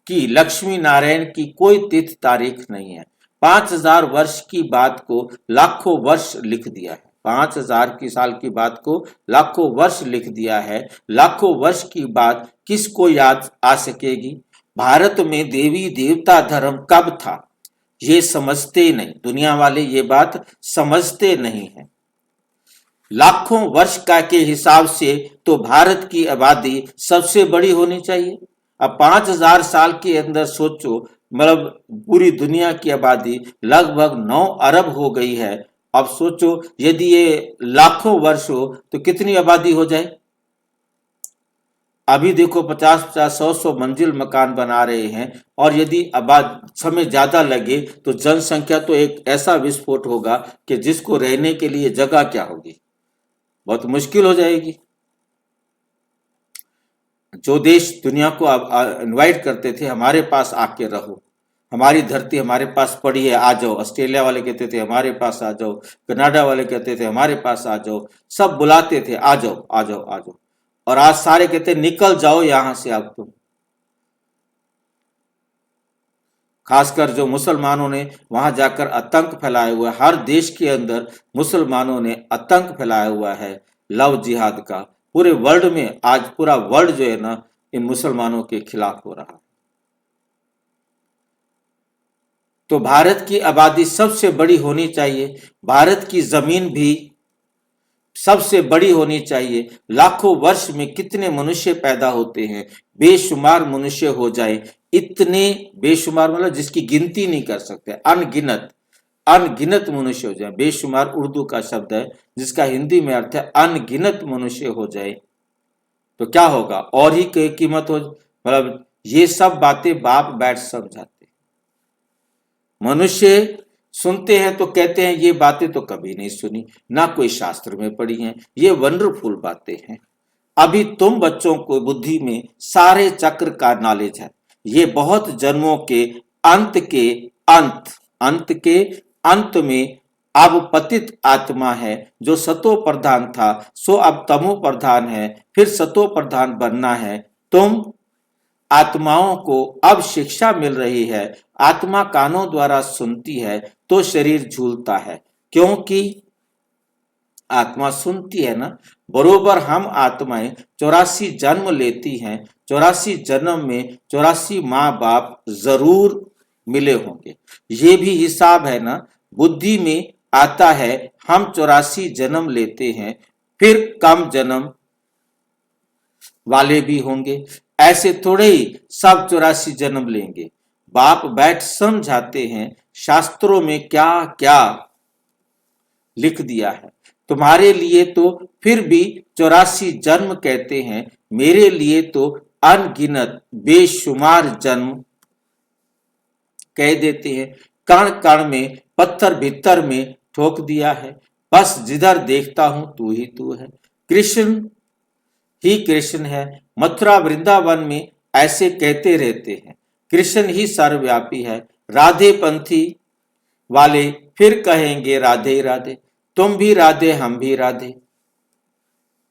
S1: की, लक्ष्मी नारायण की कोई तिथि तारीख नहीं है। 5000 वर्ष की बात को लाखों वर्ष लिख दिया है। 5000 की साल की बात को लाखों वर्ष लिख दिया है। लाखों वर्ष की बात किसको याद आ सकेगी? भारत में देवी देवता धर्म कब था ये समझते नहीं। दुनिया वाले ये बात समझते नहीं है। लाखों वर्ष का के हिसाब से तो भारत की आबादी सबसे बड़ी होनी चाहिए। अब 5000 साल के अंदर सोचो, मतलब पूरी दुनिया की आबादी लगभग 9 अरब हो गई है। अब सोचो यदि ये लाखों वर्ष हो तो कितनी आबादी हो जाए। अभी देखो 50-50, 100-100 मंजिल मकान बना रहे हैं, और यदि समय ज्यादा लगे तो जनसंख्या तो एक ऐसा विस्फोट होगा कि जिसको रहने के लिए जगह क्या होगी, बहुत मुश्किल हो जाएगी। जो देश दुनिया को इनवाइट करते थे, हमारे पास आके रहो, हमारी धरती हमारे पास पड़ी है, आ जाओ। ऑस्ट्रेलिया वाले कहते थे हमारे पास आ जाओ, कनाडा वाले कहते थे हमारे पास आ जाओ, सब बुलाते थे आ जाओ आ जाओ आ जाओ। और आज सारे कहते निकल जाओ यहां से अब तुम। खासकर जो मुसलमानों ने वहां जाकर आतंक फैलाया हुआ है, हर देश के अंदर मुसलमानों ने आतंक फैलाया हुआ है लव जिहाद का। पूरे वर्ल्ड में आज पूरा वर्ल्ड जो है ना इन मुसलमानों के खिलाफ हो रहा है। तो भारत की आबादी सबसे बड़ी होनी चाहिए, भारत की जमीन भी सबसे बड़ी होनी चाहिए। लाखों वर्ष में कितने मनुष्य पैदा होते हैं, बेशुमार मनुष्य हो जाए, इतने बेशुमार मतलब जिसकी गिनती नहीं कर सकते, अनगिनत मनुष्य हो जाए। बेशुमार उर्दू का शब्द है जिसका हिंदी में अर्थ है अनगिनत मनुष्य हो जाए तो क्या होगा, और ही कीमत हो। मतलब ये सब बातें बाप बैठ समझाते। मनुष्य सुनते हैं तो कहते हैं ये बातें तो कभी नहीं सुनी, ना कोई शास्त्र में पढ़ी हैं, ये वंडरफुल बातें हैं। अभी तुम बच्चों को बुद्धि में सारे चक्र का नॉलेज है। ये बहुत जन्मों के अंत के अंत में अब पतित आत्मा है। जो सतो प्रधान था सो अब तमो प्रधान है, फिर सतो प्रधान बनना है। तुम आत्माओं को अब शिक्षा मिल रही है। आत्मा कानों द्वारा सुनती है तो शरीर झूलता है, क्योंकि आत्मा सुनती है ना। बरोबर हम आत्माएं 84 जन्म लेती हैं। 84 जन्म में 84 माँ बाप जरूर मिले होंगे। ये भी हिसाब है ना। बुद्धि में आता है हम 84 जन्म लेते हैं, फिर कम जन्म वाले भी होंगे। ऐसे थोड़े ही सब 84 जन्म लेंगे। बाप बैठ समझाते हैं शास्त्रों में क्या क्या लिख दिया है। तुम्हारे लिए तो फिर भी 84 जन्म कहते हैं, मेरे लिए तो अनगिनत बेशुमार जन्म कह देते हैं। कण कण में पत्थर भीतर में ठोक दिया है। बस जिधर देखता हूं तू ही तू है। कृष्ण ही कृष्ण है। मथुरा वृंदावन में ऐसे कहते रहते हैं, कृष्ण ही सर्वव्यापी है। राधे पंथी वाले फिर कहेंगे राधे राधे। तुम भी राधे हम भी राधे,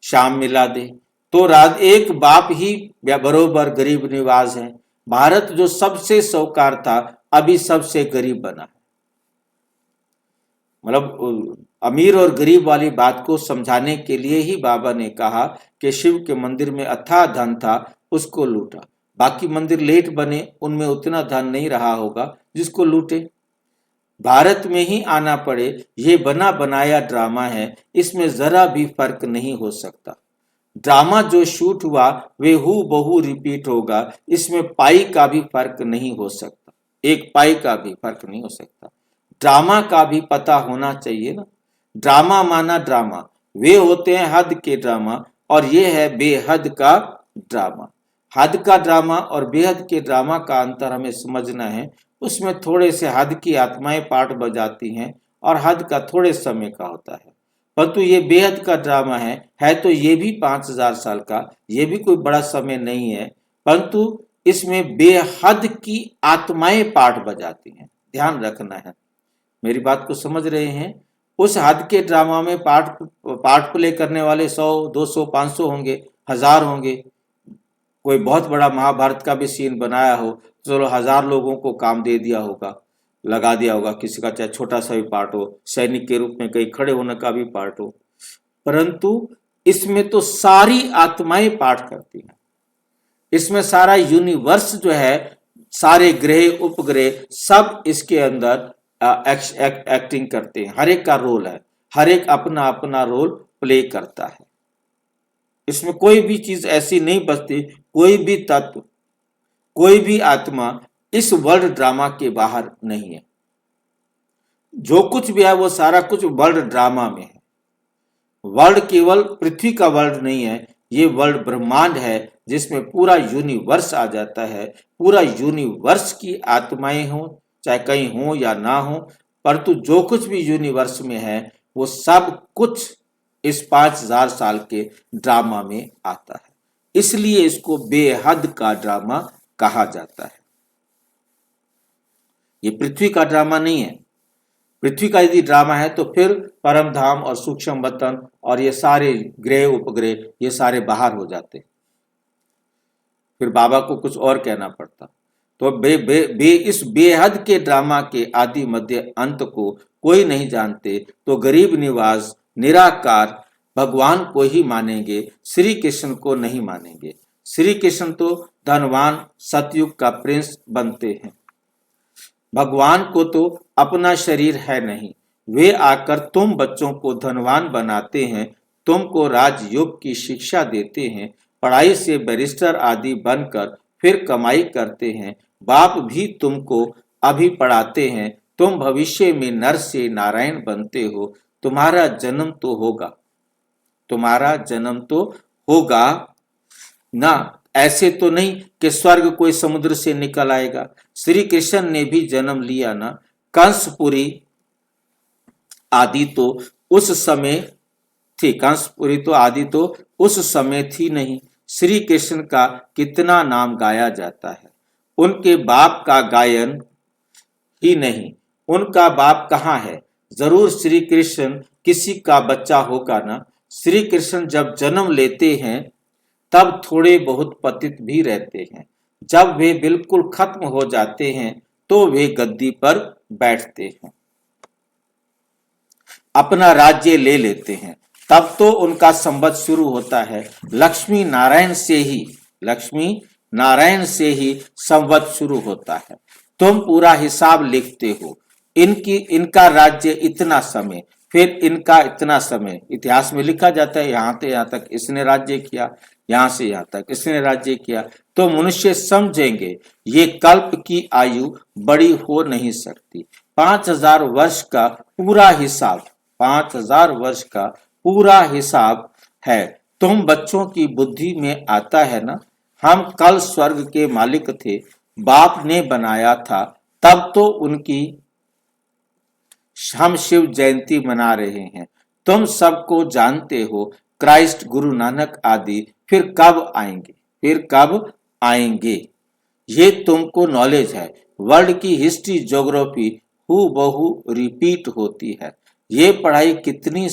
S1: शाम मिला दे। तो एक बाप ही बरोबर गरीब निवाज है। भारत जो सबसे साहूकार था अभी सबसे गरीब बना है। मतलब अमीर और गरीब वाली बात को समझाने के लिए ही बाबा ने कहा कि शिव के मंदिर में अथाह धन था, उसको लूटा। बाकी मंदिर लेट बने, उनमें उतना धन नहीं रहा होगा जिसको लूटे। भारत में ही आना पड़े, ये बना बनाया ड्रामा है, इसमें जरा भी फर्क नहीं हो सकता। ड्रामा जो शूट हुआ वे हूबहू रिपीट होगा, इसमें पाई का भी फर्क नहीं हो सकता। एक पाई का भी फर्क नहीं हो सकता। ड्रामा का भी पता होना चाहिए ना। ड्रामा माना ड्रामा, वे होते हैं हद के ड्रामा और ये है बेहद का ड्रामा। हद का ड्रामा और बेहद के ड्रामा का अंतर हमें समझना है। उसमें थोड़े से हद की आत्माएं पार्ट बजाती हैं और हद का थोड़े समय का होता है। परंतु ये बेहद का ड्रामा है तो ये भी 5000 साल का, ये भी कोई बड़ा समय नहीं है, परंतु इसमें बेहद की आत्माएं पार्ट बजाती हैं। ध्यान रखना है, मेरी बात को समझ रहे हैं। उस हद के ड्रामा में पार्ट प्ले करने वाले 100, 200, 500 होंगे, 1000 होंगे। कोई बहुत बड़ा महाभारत का भी सीन बनाया हो, चलो 1000 लोगों को काम दे दिया होगा, लगा दिया होगा। किसी का चाहे छोटा सा भी पार्ट हो, सैनिक के रूप में कहीं खड़े होने का भी पार्ट हो, परंतु इसमें तो सारी आत्माएं पार्ट करती हैं। इसमें सारा यूनिवर्स जो है, सारे ग्रह उपग्रह सब इसके अंदर एक्टिंग करते हैं। हर एक का रोल है, हर एक अपना अपना रोल प्ले करता है। इसमें कोई भी चीज ऐसी नहीं बचती, कोई भी तत्व, कोई भी आत्मा इस वर्ल्ड ड्रामा के बाहर नहीं है। जो कुछ भी है वो सारा कुछ वर्ल्ड ड्रामा में है। वर्ल्ड केवल पृथ्वी का वर्ल्ड नहीं है, ये वर्ल्ड ब्रह्मांड है जिसमें पूरा यूनिवर्स आ जाता है। पूरा यूनिवर्स की आत्माएं हो, चाहे कहीं हो या ना हो, परंतु जो कुछ भी यूनिवर्स में है वो सब कुछ इस 5000 साल के ड्रामा में आता है। इसलिए इसको बेहद का ड्रामा कहा जाता है। ये पृथ्वी का ड्रामा नहीं है। पृथ्वी का यदि ड्रामा है तो फिर परम धाम और सूक्ष्म वतन और ये सारे ग्रह उपग्रह ये सारे बाहर हो जाते, फिर बाबा को कुछ और कहना पड़ता। तो इस बेहद के ड्रामा के आदि मध्य अंत को कोई नहीं जानते, तो गरीब निवाज निराकार भगवान को ही मानेंगे, श्री कृष्ण को नहीं मानेंगे। श्री कृष्ण तो धनवान सतयुग का प्रिंस बनते हैं। भगवान को तो अपना शरीर है नहीं, वे आकर तुम बच्चों को धनवान बनाते हैं, तुमको राजयोग की शिक्षा देते हैं, पढ़ाई से बैरिस्टर आदि बनकर फिर कमाई करते हैं। बाप भी तुमको अभी पढ़ाते हैं, तुम भविष्य में नर से नारायण बनते हो। तुम्हारा जन्म तो होगा, तुम्हारा जन्म तो होगा ना। ऐसे तो नहीं कि स्वर्ग कोई समुद्र से निकल आएगा। श्री कृष्ण ने भी जन्म लिया ना। कंसपुरी आदि तो उस समय थी, कंसपुरी तो आदि तो उस समय थी नहीं। श्री कृष्ण का कितना नाम गाया जाता है, उनके बाप का गायन ही नहीं। उनका बाप कहाँ है? जरूर श्री कृष्ण किसी का बच्चा होगा ना। श्री कृष्ण जब जन्म लेते हैं तब थोड़े बहुत पतित भी रहते हैं, जब वे बिल्कुल खत्म हो जाते हैं तो वे गद्दी पर बैठते हैं, अपना राज्य ले लेते हैं। तब तो उनका संबंध शुरू होता है लक्ष्मी नारायण से ही संबंध शुरू होता है। तुम पूरा हिसाब लिखते हो, इनका राज्य इतना समय, फिर इनका इतना समय इतिहास में लिखा जाता है, यहाँ से यहाँ तक इसने राज्य किया, यहाँ से यहाँ तक इसने राज्य किया। तो मनुष्य समझेंगे ये कल्प की आयु बड़ी हो नहीं सकती। 5000 वर्ष का पूरा हिसाब, 5000 वर्ष का पूरा हिसाब है। तुम बच्चों की बुद्धि में आता है ना, हम कल स्वर्ग के मालिक थे, बाप ने बनाया था, तब तो उनकी हम शिव जयंती मना रहे हैं। तुम सबको जानते हो, क्राइस्ट, गुरु नानक आदि फिर कब आएंगे, ये तुमको नॉलेज है। वर्ल्ड की हिस्ट्री, ज्योग्राफी हूबहू रिपीट होती है। ये पढ़ाई कितनी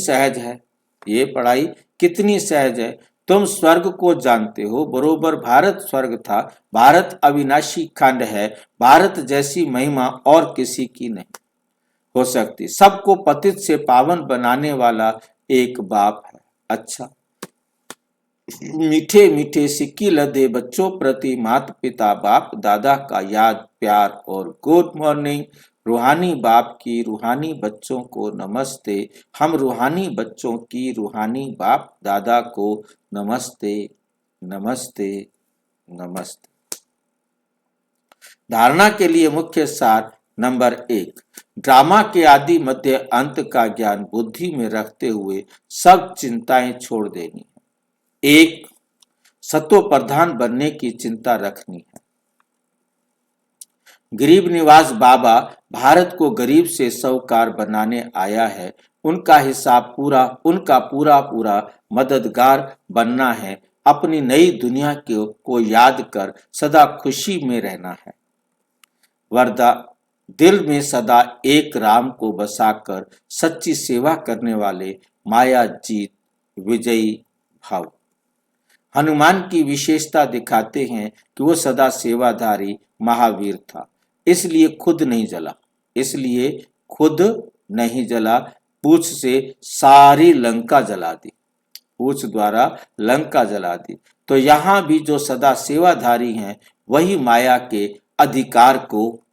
S1: सहज है। तुम स्वर्ग को जानते हो, बरोबर भारत स्वर्ग था। भारत अविनाशी खंड है, भारत जैसी महिमा और किसी की नहीं हो सकती। सबको पतित से पावन बनाने वाला एक बाप है। अच्छा, मीठे मीठे सिक्की लदे बच्चों प्रति माता पिता बाप दादा का याद प्यार और गुड मॉर्निंग। रूहानी बाप की रूहानी बच्चों को नमस्ते। हम रूहानी बच्चों की रूहानी बाप दादा को नमस्ते नमस्ते नमस्ते। धारणा के लिए मुख्य सार नंबर 1, ड्रामा के आदि मध्य अंत का ज्ञान बुद्धि में रखते हुए सब चिंताएं छोड़ देनी है। 1, सत्व प्रधान बनने की चिंता रखनी है। गरीब निवास बाबा भारत को गरीब से साहूकार बनाने आया है। उनका पूरा मददगार बनना है। अपनी नई दुनिया को याद कर सदा खुशी में रहना है। वरदा दिल में सदा एक राम को बसाकर सच्ची सेवा करने वाले माया जीत विजयी भाव। हनुमान की विशेषता दिखाते हैं कि वो सदा सेवाधारी महावीर था, इसलिए खुद नहीं जला, पूछ से सारी लंका जला दी, पूछ द्वारा लंका जला दी। तो यहाँ भी जो सदा सेवाधारी हैं वही माया के अधिकार को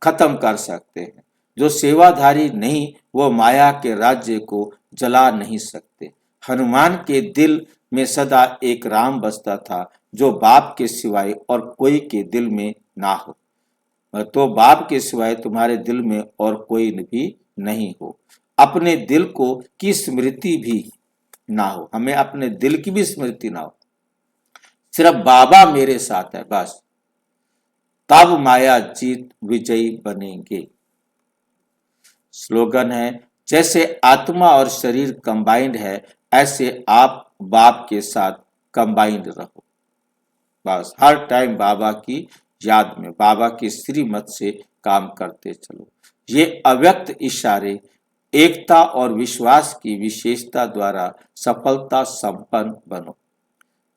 S1: खत्म कर सकते हैं। जो सेवाधारी नहीं वो माया के राज्य को जला नहीं सकते। हनुमान के दिल में सदा एक राम बसता था जो बाप के सिवाय और कोई के दिल में ना हो। तो बाप के सिवाय तुम्हारे दिल में और कोई भी नहीं हो। अपने दिल को की स्मृति भी ना हो, हमें अपने दिल की भी स्मृति ना हो, सिर्फ बाबा मेरे साथ है बस, तब माया जीत विजयी बनेंगे। स्लोगन है, जैसे आत्मा और शरीर कंबाइंड है ऐसे आप बाप के साथ कंबाइंड रहो। बस हर टाइम बाबा की याद में, बाबा की श्रीमत से काम करते चलो। ये अव्यक्त इशारे एकता और विश्वास की विशेषता द्वारा सफलता संपन्न बनो।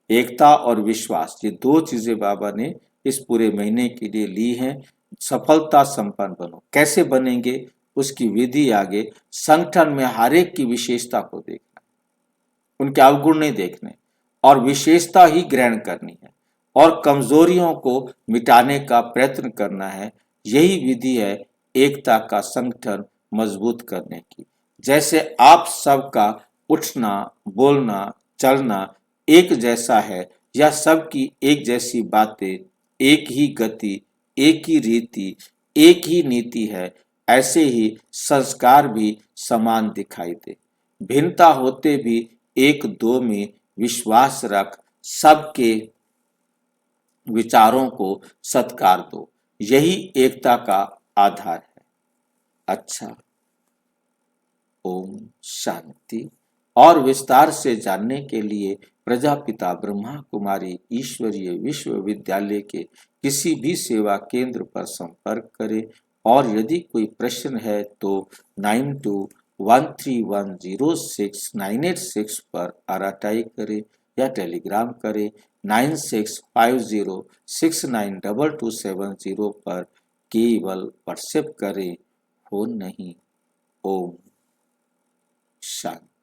S1: एकता और विश्वास, ये 2 चीजें बाबा ने इस पूरे महीने के लिए ली हैं। सफलता संपन्न बनो, कैसे बनेंगे उसकी विधि आगे। संगठन में हर एक की विशेषता को देखना, उनके अवगुण नहीं देखने और विशेषता ही ग्रहण करनी है और कमजोरियों को मिटाने का प्रयत्न करना है। यही विधि है एकता का संगठन मजबूत करने की। जैसे आप सबका उठना बोलना चलना एक जैसा है, या सबकी एक जैसी बातें, एक ही गति, एक ही रीति, एक ही नीति है, ऐसे ही संस्कार भी समान दिखाई दे। भिन्नता होते भी एक दो में विश्वास रख, सबके विचारों को सत्कार दो, यही एकता का आधार है। अच्छा, ओम शांति। और विस्तार से जानने के लिए प्रजापिता ब्रह्मा कुमारी ईश्वरीय विश्वविद्यालय के किसी भी सेवा केंद्र पर संपर्क करें और यदि कोई प्रश्न है तो 9213106986 पर आरटाई करें। या टेलीग्राम करें 9650692270 पर, केवल व्हाट्सएप करें, फोन नहीं। ओम शांति।